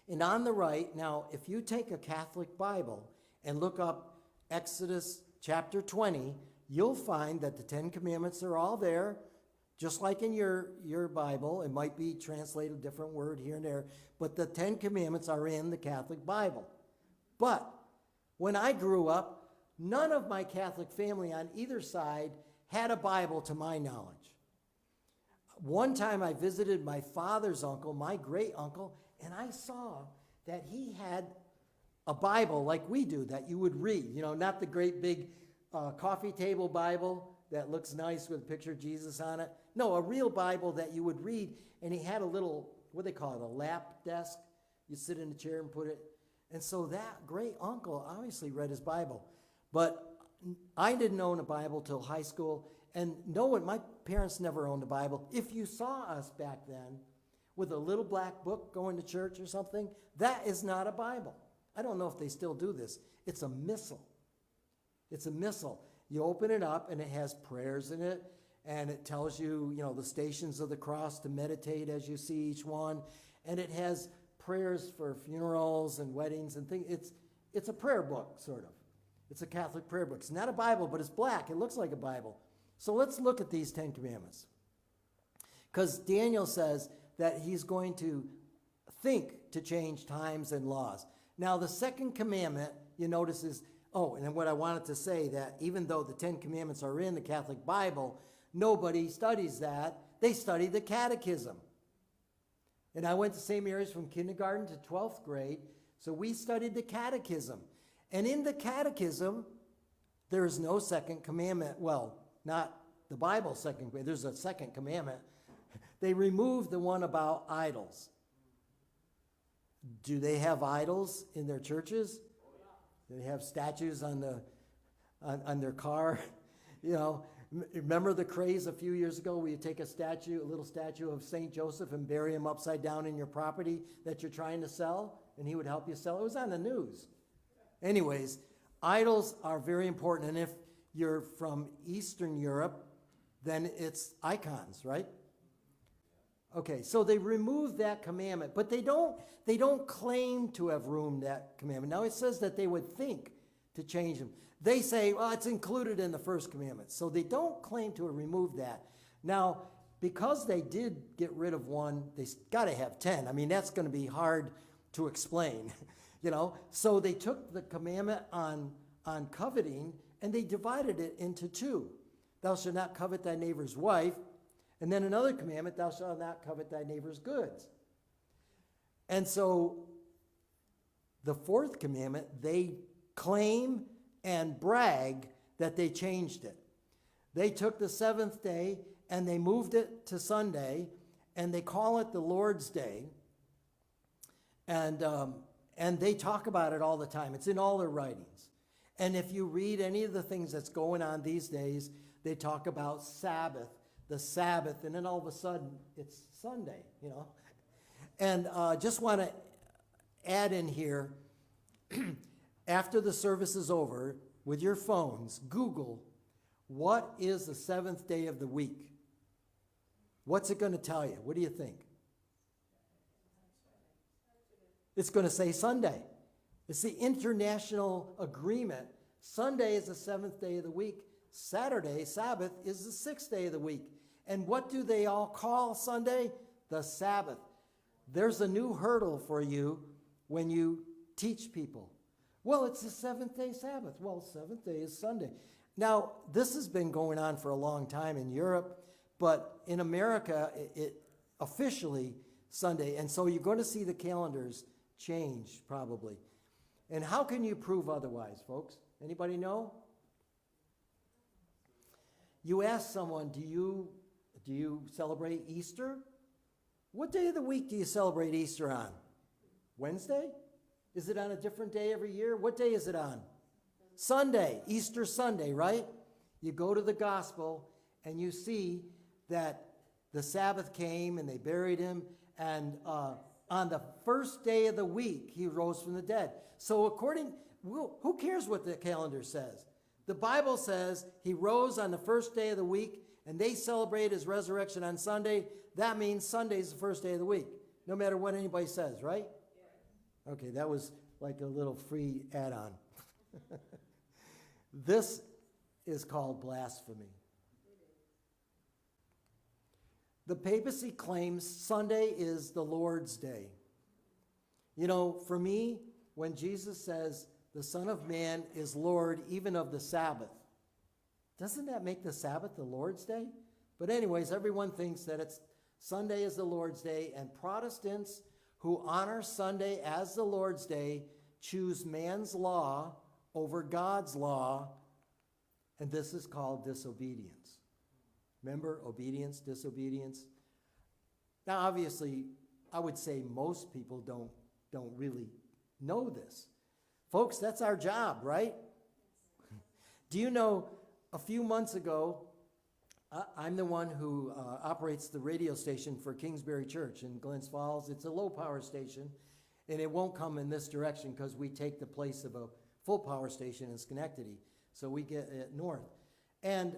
And on the right, now, if you take a Catholic Bible and look up Exodus chapter 20, you'll find that the Ten Commandments are all there, just like in your Bible. It might be translated a different word here and there, but the Ten Commandments are in the Catholic Bible. But when I grew up, none of my Catholic family on either side had a Bible to my knowledge. One time I visited my father's uncle, my great uncle, and I saw that he had a Bible like we do that you would read. You know, not the great big coffee table Bible that looks nice with a picture of Jesus on it. No, a real Bible that you would read. And he had a little, what do they call it, a lap desk. You sit in a chair and put it. And so that great uncle obviously read his Bible. But I didn't own a Bible till high school. And no one, my parents never owned a Bible. If you saw us back then with a little black book going to church or something, that is not a Bible. I don't know if they still do this. It's a missal. It's a missal. You open it up and it has prayers in it, and it tells you, you know, the stations of the cross to meditate as you see each one, and it has prayers for funerals and weddings and things. It's a prayer book, sort of. It's a Catholic prayer book. It's not a Bible, but it's black. It looks like a Bible. So let's look at these Ten Commandments. Because Daniel says that he's going to think to change times and laws. Now, the second commandment, you notice is, oh, and then what I wanted to say, that even though the Ten Commandments are in the Catholic Bible, nobody studies that. They study the Catechism. And I went to St. Mary's from kindergarten to 12th grade, so we studied the Catechism. And in the Catechism, there is no second commandment. Well, not the Bible's second commandment. There's a second commandment. They removed the one about idols. Do they have idols in their churches? Do they have statues on their car? You know, remember the craze a few years ago where you take a little statue of St. Joseph and bury him upside down in your property that you're trying to sell, and he would help you sell? It was on the news. Anyways, idols are very important, and if you're from Eastern Europe, then it's icons, right? Okay, so they removed that commandment, but they don't claim to have ruined that commandment. Now it says that they would think to change them. They say, well, it's included in the first commandment. So they don't claim to have removed that. Now, because they did get rid of one, they got to have 10. I mean, that's going to be hard to explain, you know. So they took the commandment on coveting and they divided it into two. Thou shalt not covet thy neighbor's wife. And then another commandment, thou shalt not covet thy neighbor's goods. And so the fourth commandment, they claim and brag that they changed it. They took the seventh day and they moved it to Sunday, and they call it the Lord's Day. And they talk about it all the time. It's in all their writings. And if you read any of the things that's going on these days, they talk about Sabbath, the Sabbath, and then all of a sudden it's Sunday, you know. And just want to add in here, after the service is over, with your phones, Google, what is the seventh day of the week? What's it going to tell you? What do you think? It's going to say Sunday. It's the international agreement. Sunday is the seventh day of the week. Saturday, Sabbath, is the sixth day of the week. And what do they all call Sunday? The Sabbath. There's a new hurdle for you when you teach people. Well, it's the seventh day Sabbath. Well, seventh day is Sunday. Now, this has been going on for a long time in Europe, but in America, it officially Sunday. And so you're going to see the calendars change probably. And how can you prove otherwise, folks? Anybody know? You ask someone, do you celebrate Easter? What day of the week do you celebrate Easter on? Wednesday? Is it on a different day every year? What day is it on? Sunday, Easter Sunday, right? You go to the gospel and you see that the Sabbath came and they buried him, and on the first day of the week, he rose from the dead. So who cares what the calendar says? The Bible says he rose on the first day of the week, and they celebrate his resurrection on Sunday. That means Sunday is the first day of the week, no matter what anybody says, right? Yeah. Okay, that was like a little free add-on. This is called blasphemy. The papacy claims Sunday is the Lord's Day. You know, for me, when Jesus says the Son of Man is Lord even of the Sabbath, doesn't that make the Sabbath the Lord's Day? But anyways, everyone thinks that Sunday is the Lord's Day, and Protestants who honor Sunday as the Lord's Day choose man's law over God's law, and this is called disobedience. Remember, obedience, disobedience. Now, obviously, I would say most people don't really know this. Folks, that's our job, right? Do you know, a few months ago, I'm the one who operates the radio station for Kingsbury Church in Glens Falls. It's a low-power station, and it won't come in this direction because we take the place of a full-power station in Schenectady, so we get it north. And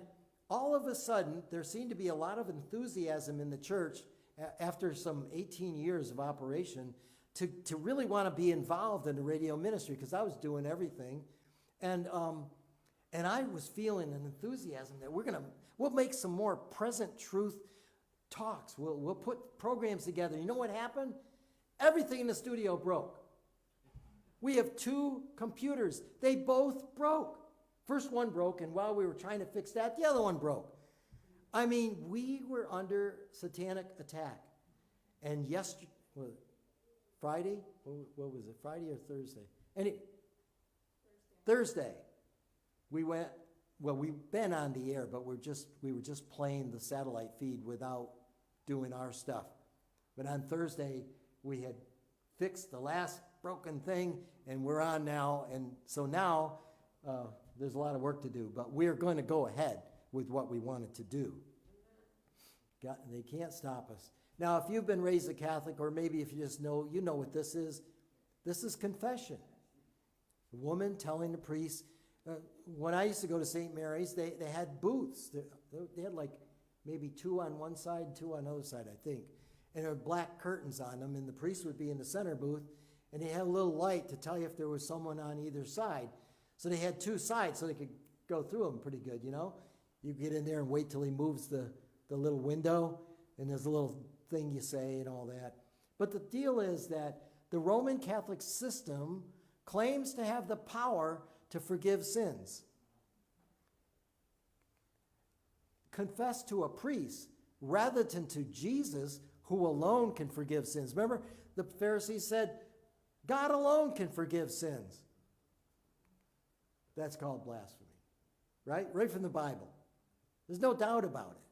all of a sudden, there seemed to be a lot of enthusiasm in the church after some 18 years of operation to really want to be involved in the radio ministry, because I was doing everything. And I was feeling an enthusiasm that we'll make some more present truth talks. We'll put programs together. You know what happened? Everything in the studio broke. We have 2 computers. They both broke. First one broke, and while we were trying to fix that, the other one broke. I mean, we were under satanic attack. And Friday? What was it? Friday or Thursday? Thursday. We went, well, we've been on the air, but we were just playing the satellite feed without doing our stuff. But on Thursday, we had fixed the last broken thing, and we're on now. And so now, there's a lot of work to do, but we're going to go ahead with what we wanted to do. They can't stop us. Now, if you've been raised a Catholic, or maybe if you just know, you know what this is. This is confession. A woman telling the priest. When I used to go to St. Mary's, they had booths. They had like maybe 2 on one side, 2 on the other side, I think. And there were black curtains on them, and the priest would be in the center booth, and he had a little light to tell you if there was someone on either side. So they had 2 sides so they could go through them pretty good, you know. You get in there and wait till he moves the little window, and there's a little thing you say and all that. But the deal is that the Roman Catholic system claims to have the power to forgive sins. Confess to a priest rather than to Jesus, who alone can forgive sins. Remember, the Pharisees said, God alone can forgive sins. That's called blasphemy, right? Right from the Bible. There's no doubt about it.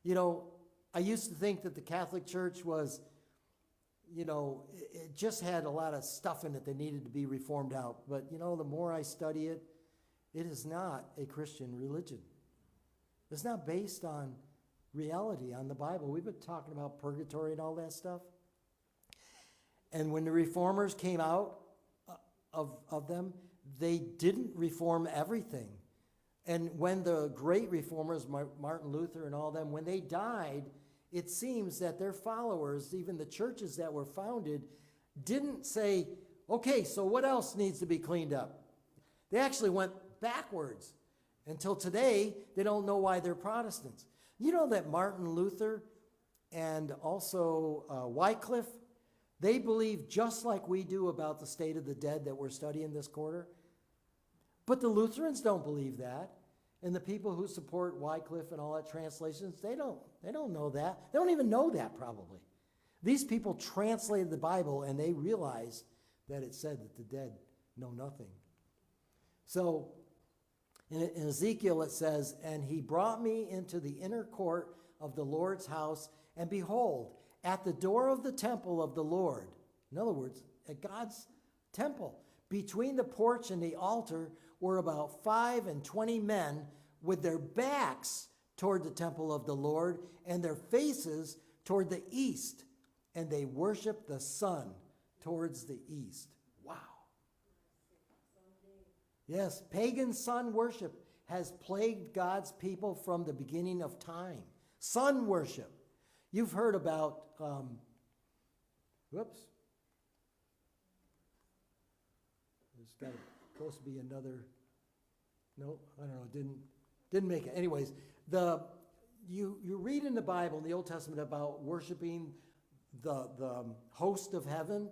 You know, I used to think that the Catholic Church was, you know, it just had a lot of stuff in it that needed to be reformed out. But, you know, the more I study it, it is not a Christian religion. It's not based on reality, on the Bible. We've been talking about purgatory and all that stuff. And when the reformers came out of them, they didn't reform everything. And when the great reformers, Martin Luther and all them, when they died, it seems that their followers, even the churches that were founded, didn't say, okay, so what else needs to be cleaned up? They actually went backwards. Until today, they don't know why they're Protestants. You know that Martin Luther and also Wycliffe, they believe just like we do about the state of the dead that we're studying this quarter. But the Lutherans don't believe that. And the people who support Wycliffe and all that translations, they don't know that. They don't even know that probably. These people translated the Bible and they realized that it said that the dead know nothing. So in Ezekiel it says, and he brought me into the inner court of the Lord's house, and behold, at the door of the temple of the Lord, in other words, at God's temple, between the porch and the altar were about 25 men with their backs toward the temple of the Lord and their faces toward the east, and they worshiped the sun towards the east. Wow. Yes, pagan sun worship has plagued God's people from the beginning of time. Sun worship. You've heard about, whoops. There's got to, supposed to be another, no, I don't know, didn't make it. Anyways, you read in the Bible, in the Old Testament, about worshiping the host of heaven,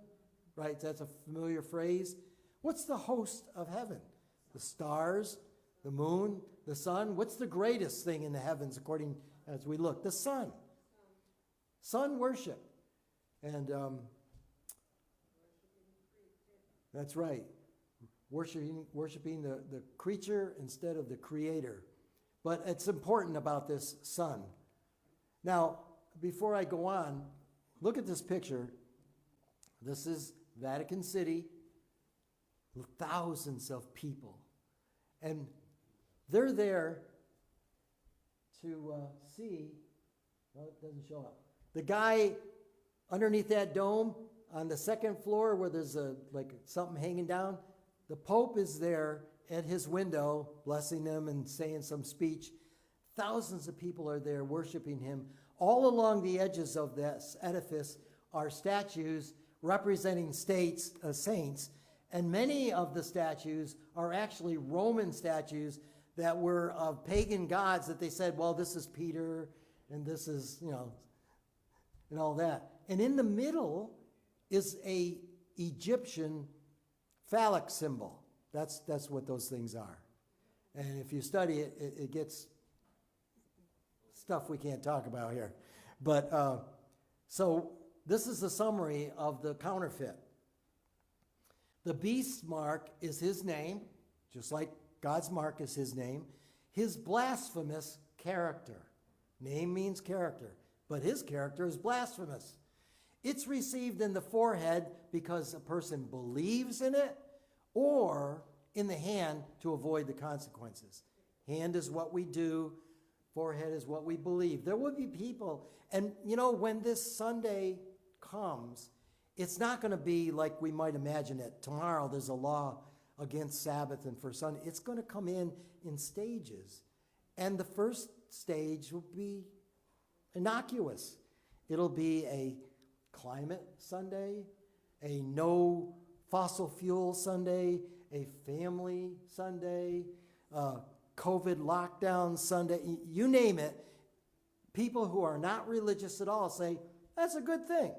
right? That's a familiar phrase. What's the host of heaven? The stars, the moon, the sun. What's the greatest thing in the heavens according as we look? The sun. Sun worship. And that's right. Worshiping the creature instead of the creator. But it's important about this sun. Now, before I go on, look at this picture. This is Vatican City. Thousands of people. And they're there to see, well, it doesn't show up. The guy underneath that dome on the second floor where there's like something hanging down, the Pope is there at his window blessing them and saying some speech. Thousands of people are there worshiping him. All along the edges of this edifice are statues representing saints, and many of the statues are actually Roman statues that were of pagan gods that they said, well, this is Peter, and this is, you know, and all that. And in the middle is a Egyptian phallic symbol. That's what those things are. And if you study it, it gets stuff we can't talk about here. But so this is a summary of the counterfeit. The beast's mark is his name, just like God's mark is his name. His blasphemous character. Name means character, but his character is blasphemous. It's received in the forehead because a person believes in it, or in the hand to avoid the consequences. Hand is what we do, forehead is what we believe. There will be people, and you know, when this Sunday comes, it's not going to be like we might imagine it. Tomorrow there's a law against Sabbath and for Sunday. It's going to come in stages. And the first stage will be innocuous. It'll be a climate Sunday, a no fossil fuel Sunday, a family Sunday, COVID lockdown Sunday, you name it. People who are not religious at all say, that's a good thing.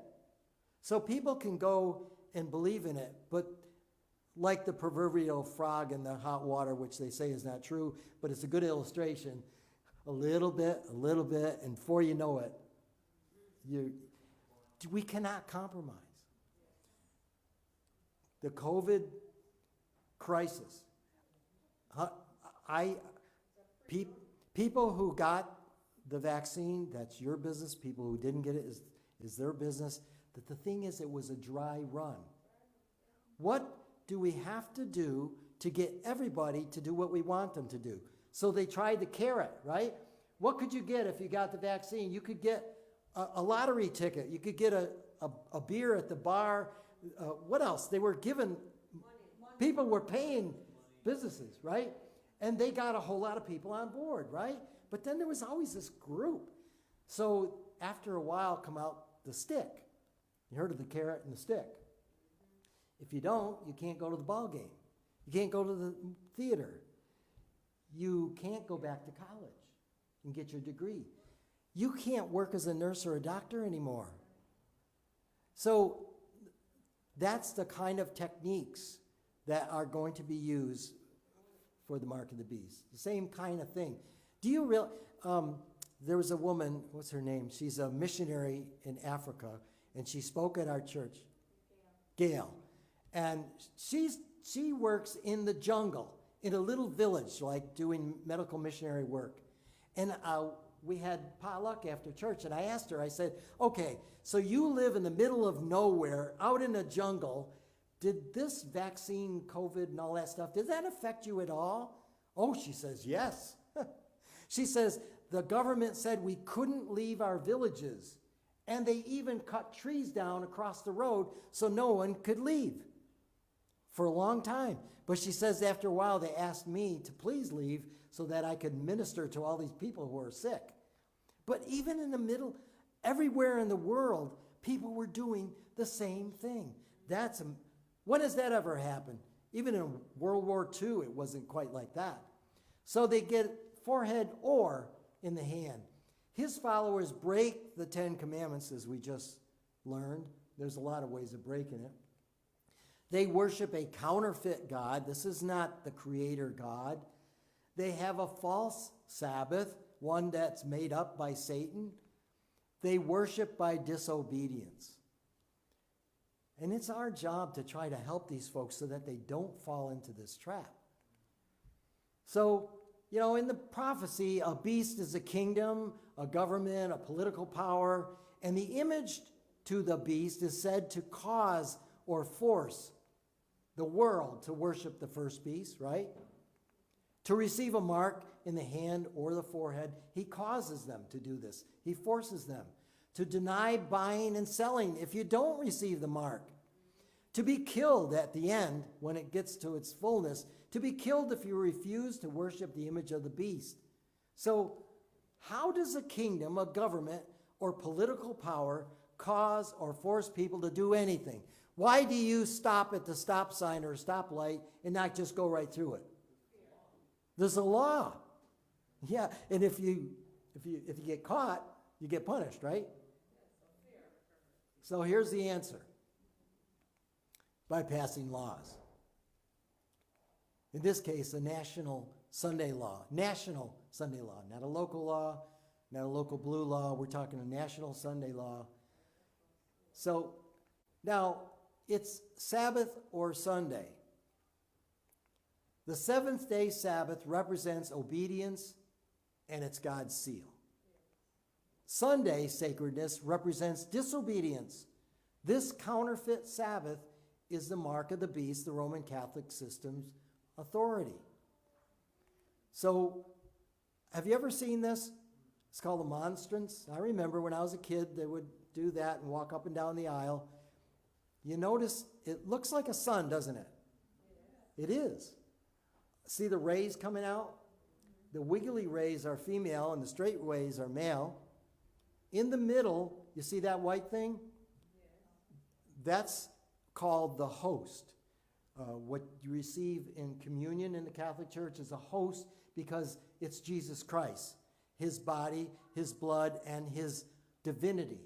So people can go and believe in it, but like the proverbial frog in the hot water, which they say is not true, but it's a good illustration. A little bit, and before you know it, we cannot compromise. The COVID crisis. People who got the vaccine, that's your business. People who didn't get it is their business. But the thing is, it was a dry run. What do we have to do to get everybody to do what we want them to do? So they tried the carrot, right? What could you get if you got the vaccine? You could get a lottery ticket. You could get a beer at the bar. What else? They were given, people were paying businesses, right? And they got a whole lot of people on board, right? But then there was always this group. So after a while come out the stick. You heard of the carrot and the stick. If you don't, you can't go to the ball game. You can't go to the theater. You can't go back to college and get your degree. You can't work as a nurse or a doctor anymore. So that's the kind of techniques that are going to be used for the mark of the beast. The same kind of thing. Do you realize, there was a woman, what's her name? She's a missionary in Africa, and she spoke at our church. Gail. And she works in the jungle, in a little village, like doing medical missionary work. And we had potluck after church, and I asked her, I said, okay, so you live in the middle of nowhere, out in the jungle. Did this vaccine, COVID, and all that stuff, did that affect you at all? Oh, she says, yes. She says, the government said we couldn't leave our villages, and they even cut trees down across the road so no one could leave for a long time. But she says after a while they asked me to please leave so that I could minister to all these people who are sick. But even in the middle, everywhere in the world, people were doing the same thing. When has that ever happened? Even in World War II, it wasn't quite like that. So they get forehead or in the hand. His followers break the 10 Commandments, as we just learned. There's a lot of ways of breaking it. They worship a counterfeit God. This is not the creator God. They have a false Sabbath, one that's made up by Satan. They worship by disobedience. And it's our job to try to help these folks so that they don't fall into this trap. So, in the prophecy, a beast is a kingdom, a government, a political power, and the image to the beast is said to cause or force the world to worship the first beast, right? To receive a mark in the hand or the forehead, he causes them to do this. He forces them to deny buying and selling if you don't receive the mark. To be killed at the end, when it gets to its fullness, to be killed if you refuse to worship the image of the beast. So, how does a kingdom, a government, or political power cause or force people to do anything? Why do you stop at the stop sign or stoplight and not just go right through it? There's a law. Yeah, and if you get caught, you get punished, right? So here's the answer. By passing laws. In this case, a national Sunday law. National Sunday law, not a local law, not a local blue law. We're talking a national Sunday law. So now it's Sabbath or Sunday. The seventh day Sabbath represents obedience, and it's God's seal. Sunday sacredness represents disobedience. This counterfeit Sabbath is the mark of the beast, the Roman Catholic system's authority. So, have you ever seen this? It's called a monstrance. I remember when I was a kid, they would do that and walk up and down the aisle. You notice it looks like a sun, doesn't it? It is. See the rays coming out? The wiggly rays are female and the straight rays are male. In the middle, you see that white thing? That's called the host. What you receive in communion in the Catholic Church is a host because it's Jesus Christ, his body, his blood, and his divinity.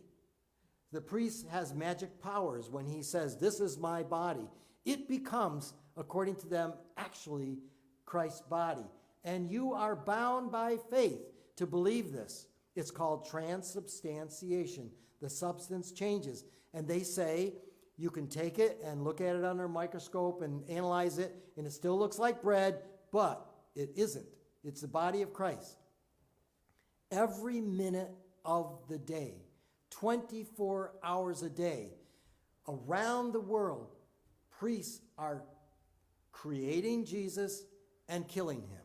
The priest has magic powers when he says, "This is my body." It becomes, according to them, actually Christ's body. And you are bound by faith to believe this. It's called transubstantiation. The substance changes. And they say you can take it and look at it under a microscope and analyze it, and it still looks like bread, but it isn't. It's the body of Christ. every minute of the day, 24 hours a day, around the world, priests are creating Jesus and killing him.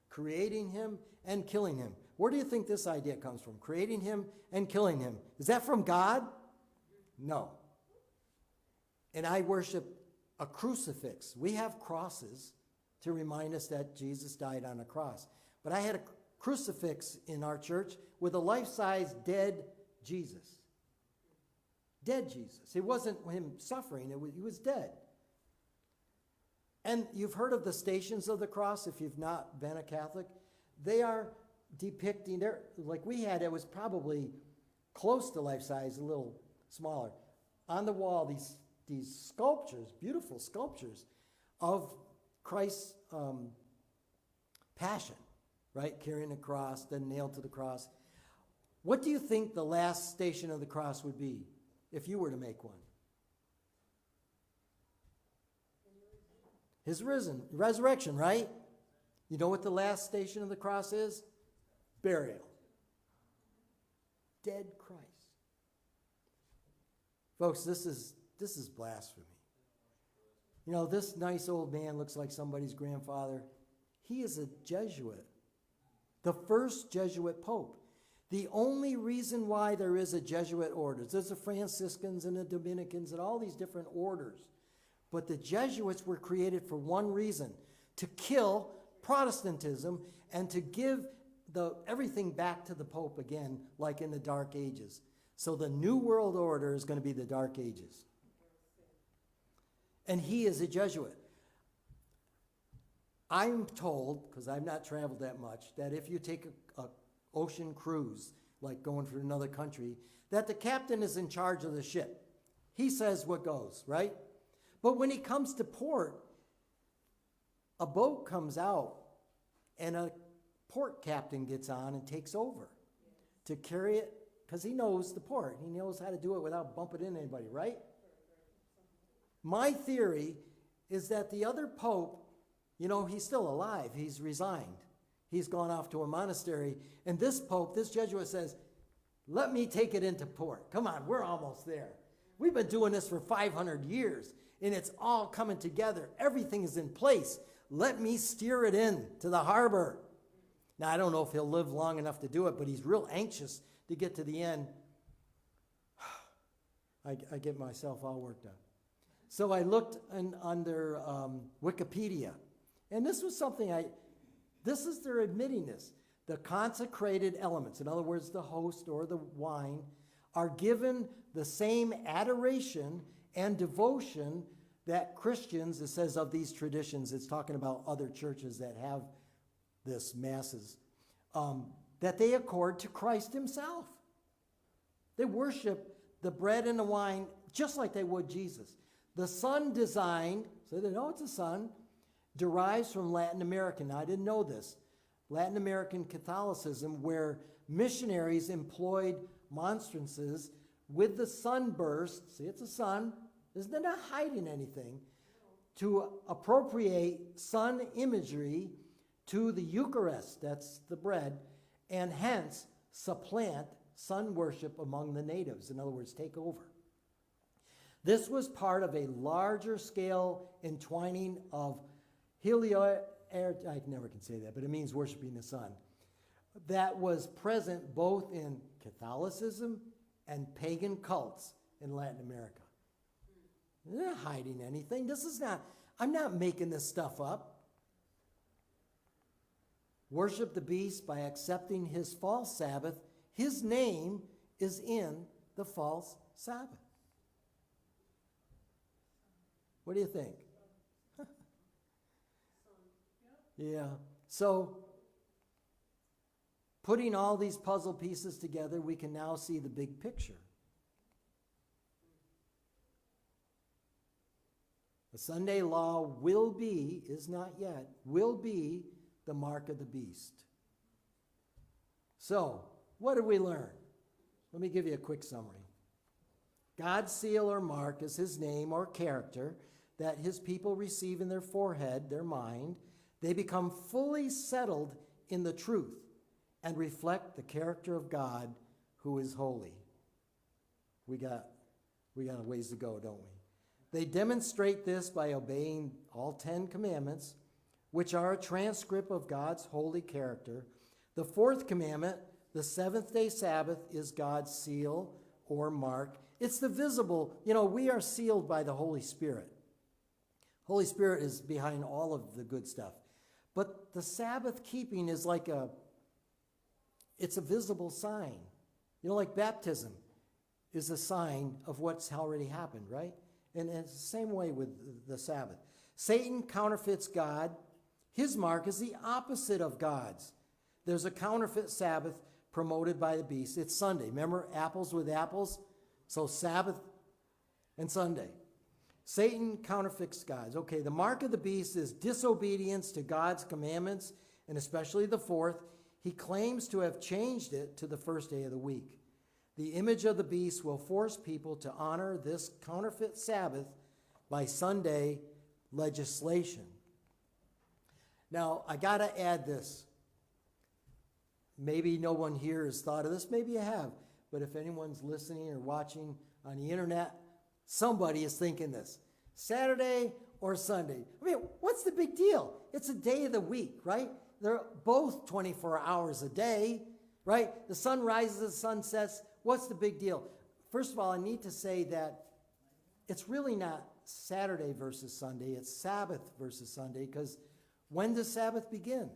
Creating him and killing him. Where do you think this idea comes from? Creating him and killing him. Is that from God? No. And I worship a crucifix. We have crosses to remind us that Jesus died on a cross. But I had a crucifix in our church with a life-size dead Jesus. Dead Jesus. It wasn't him suffering. He was dead. And you've heard of the Stations of the Cross if you've not been a Catholic. They are depicting, like we had, it was probably close to life-size, a little smaller. On the wall, these sculptures, beautiful sculptures of Christ's passion, right? Carrying a cross, then nailed to the cross. What do you think the last station of the cross would be if you were to make one? His resurrection, right? You know what the last station of the cross is? Burial. Dead Christ. Folks, this is blasphemy. You know, this nice old man looks like somebody's grandfather. He is a Jesuit. The first Jesuit pope. The only reason why there is a Jesuit order, there's the Franciscans and the Dominicans and all these different orders. But the Jesuits were created for one reason, to kill Protestantism and to give everything back to the Pope again, like in the Dark Ages. So the New World Order is going to be the Dark Ages. And he is a Jesuit. I'm told, because I've not traveled that much, that if you take a ocean cruise, like going for another country, that the captain is in charge of the ship. He says what goes, right? But when he comes to port, a boat comes out and a port captain gets on and takes over to carry it, because he knows the port. He knows how to do it without bumping into anybody, right? My theory is that the other pope, you know, he's still alive. He's resigned. He's gone off to a monastery. And this pope, this Jesuit says, let me take it into port. Come on, we're almost there. We've been doing this for 500 years, and it's all coming together. Everything is in place. Let me steer it in to the harbor. Now, I don't know if he'll live long enough to do it, but he's real anxious to get to the end. I get myself all worked up. So I looked under Wikipedia, and this was something this is their admitting this. The consecrated elements, in other words, the host or the wine, are given the same adoration and devotion that Christians, it says of these traditions, it's talking about other churches that have this masses, that they accord to Christ himself. They worship the bread and the wine just like they would Jesus. The sun design, so they know it's a sun, derives from Latin American. Now, I didn't know this. Latin American Catholicism, where missionaries employed monstrances with the sunburst, see, it's a sun, they're not hiding anything, to appropriate sun imagery to the Eucharist, that's the bread, and hence supplant sun worship among the natives. In other words, take over. This was part of a larger scale entwining of I never can say that, but it means worshiping the sun, that was present both in Catholicism and pagan cults in Latin America. They're not hiding anything. I'm not making this stuff up. Worship the beast by accepting his false Sabbath. His name is in the false Sabbath. What do you think? Yeah. So, putting all these puzzle pieces together, we can now see the big picture. The Sunday law is not yet, will be the mark of the beast. So, what did we learn? Let me give you a quick summary. God's seal or mark is his name or character that his people receive in their forehead, their mind. They become fully settled in the truth and reflect the character of God who is holy. We got a ways to go, don't we? They demonstrate this by obeying all 10 commandments, which are a transcript of God's holy character. The fourth commandment, the seventh-day Sabbath, is God's seal or mark. It's the visible, we are sealed by the Holy Spirit. Holy Spirit is behind all of the good stuff. But the Sabbath keeping is it's a visible sign. Like baptism is a sign of what's already happened, right? And it's the same way with the Sabbath. Satan counterfeits God. His mark is the opposite of God's. There's a counterfeit Sabbath promoted by the beast. It's Sunday. Remember apples with apples? So Sabbath and Sunday. Satan counterfeits God's. Okay, the mark of the beast is disobedience to God's commandments, and especially the fourth. He claims to have changed it to the first day of the week. The image of the beast will force people to honor this counterfeit Sabbath by Sunday legislation. Now, I got to add this. Maybe no one here has thought of this. Maybe you have. But if anyone's listening or watching on the internet, somebody is thinking this. Saturday or Sunday? I mean, what's the big deal? It's a day of the week, right? They're both 24 hours a day, right? The sun rises, the sun sets. What's the big deal? First of all, I need to say that it's really not Saturday versus Sunday. It's Sabbath versus Sunday, because when does Sabbath begin?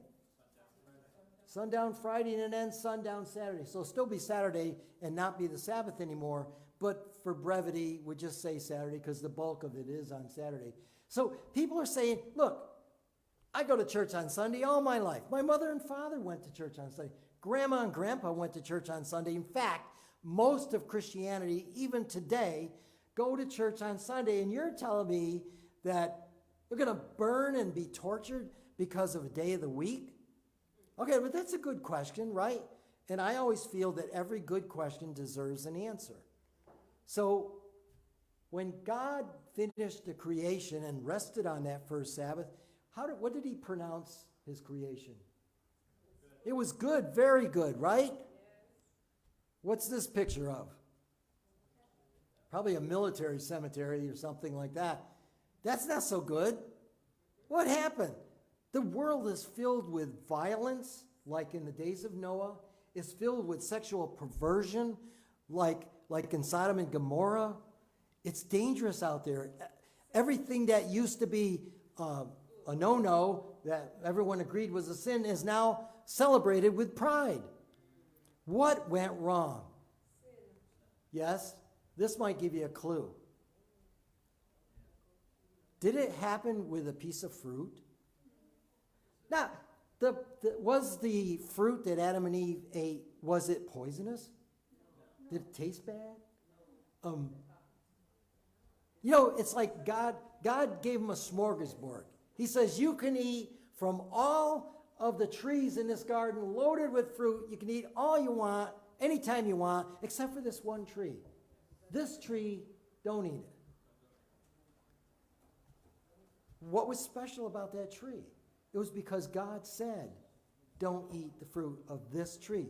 Sundown Friday and then sundown Saturday. So it'll still be Saturday and not be the Sabbath anymore. But for brevity, we just say Saturday because the bulk of it is on Saturday. So people are saying, look, I go to church on Sunday all my life. My mother and father went to church on Sunday. Grandma and grandpa went to church on Sunday. In fact, most of Christianity, even today, go to church on Sunday. And you're telling me that you're going to burn and be tortured because of a day of the week? Okay, but that's a good question, right? And I always feel that every good question deserves an answer. So when God finished the creation and rested on that first Sabbath, what did he pronounce his creation? It was good, very good, right? What's this picture of? Probably a military cemetery or something like that. That's not so good. What happened? The world is filled with violence, like in the days of Noah. It's filled with sexual perversion, like in Sodom and Gomorrah. It's dangerous out there. Everything that used to be a no-no, that everyone agreed was a sin, is now celebrated with pride. What went wrong? Yes? This might give you a clue. Did it happen with a piece of fruit? Now, was the fruit that Adam and Eve ate, was it poisonous? Did it taste bad? It's like God gave them a smorgasbord. He says, you can eat from all of the trees in this garden loaded with fruit. You can eat all you want, anytime you want, except for this one tree. This tree, don't eat it. What was special about that tree? It was because God said, don't eat the fruit of this tree.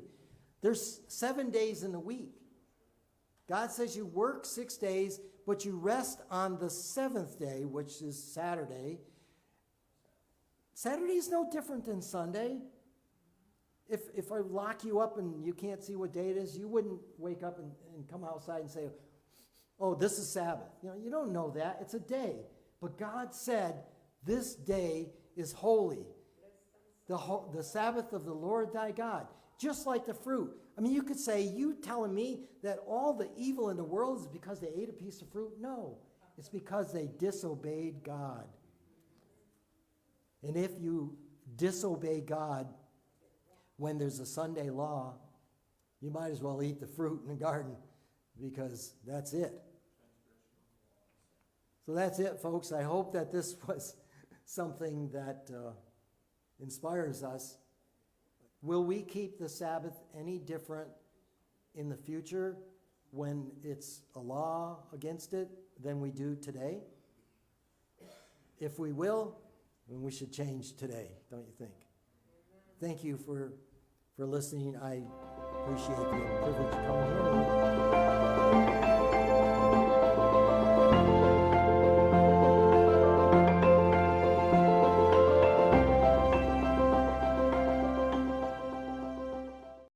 There's 7 days in the week. God says you work 6 days, but you rest on the seventh day, which is Saturday. Saturday is no different than Sunday. If I lock you up and you can't see what day it is, you wouldn't wake up and come outside and say, oh, this is Sabbath. You don't know that. It's a day. But God said, this day is holy. The Sabbath of the Lord thy God. Just like the fruit. I mean, you could say, you telling me that all the evil in the world is because they ate a piece of fruit? No. It's because they disobeyed God. And if you disobey God when there's a Sunday law, you might as well eat the fruit in the garden, because that's it. So that's it, folks. I hope that this was something that inspires us. Will we keep the Sabbath any different in the future when it's a law against it than we do today? If we will, then we should change today, don't you think? Thank you for for listening. I appreciate the privilege of coming here.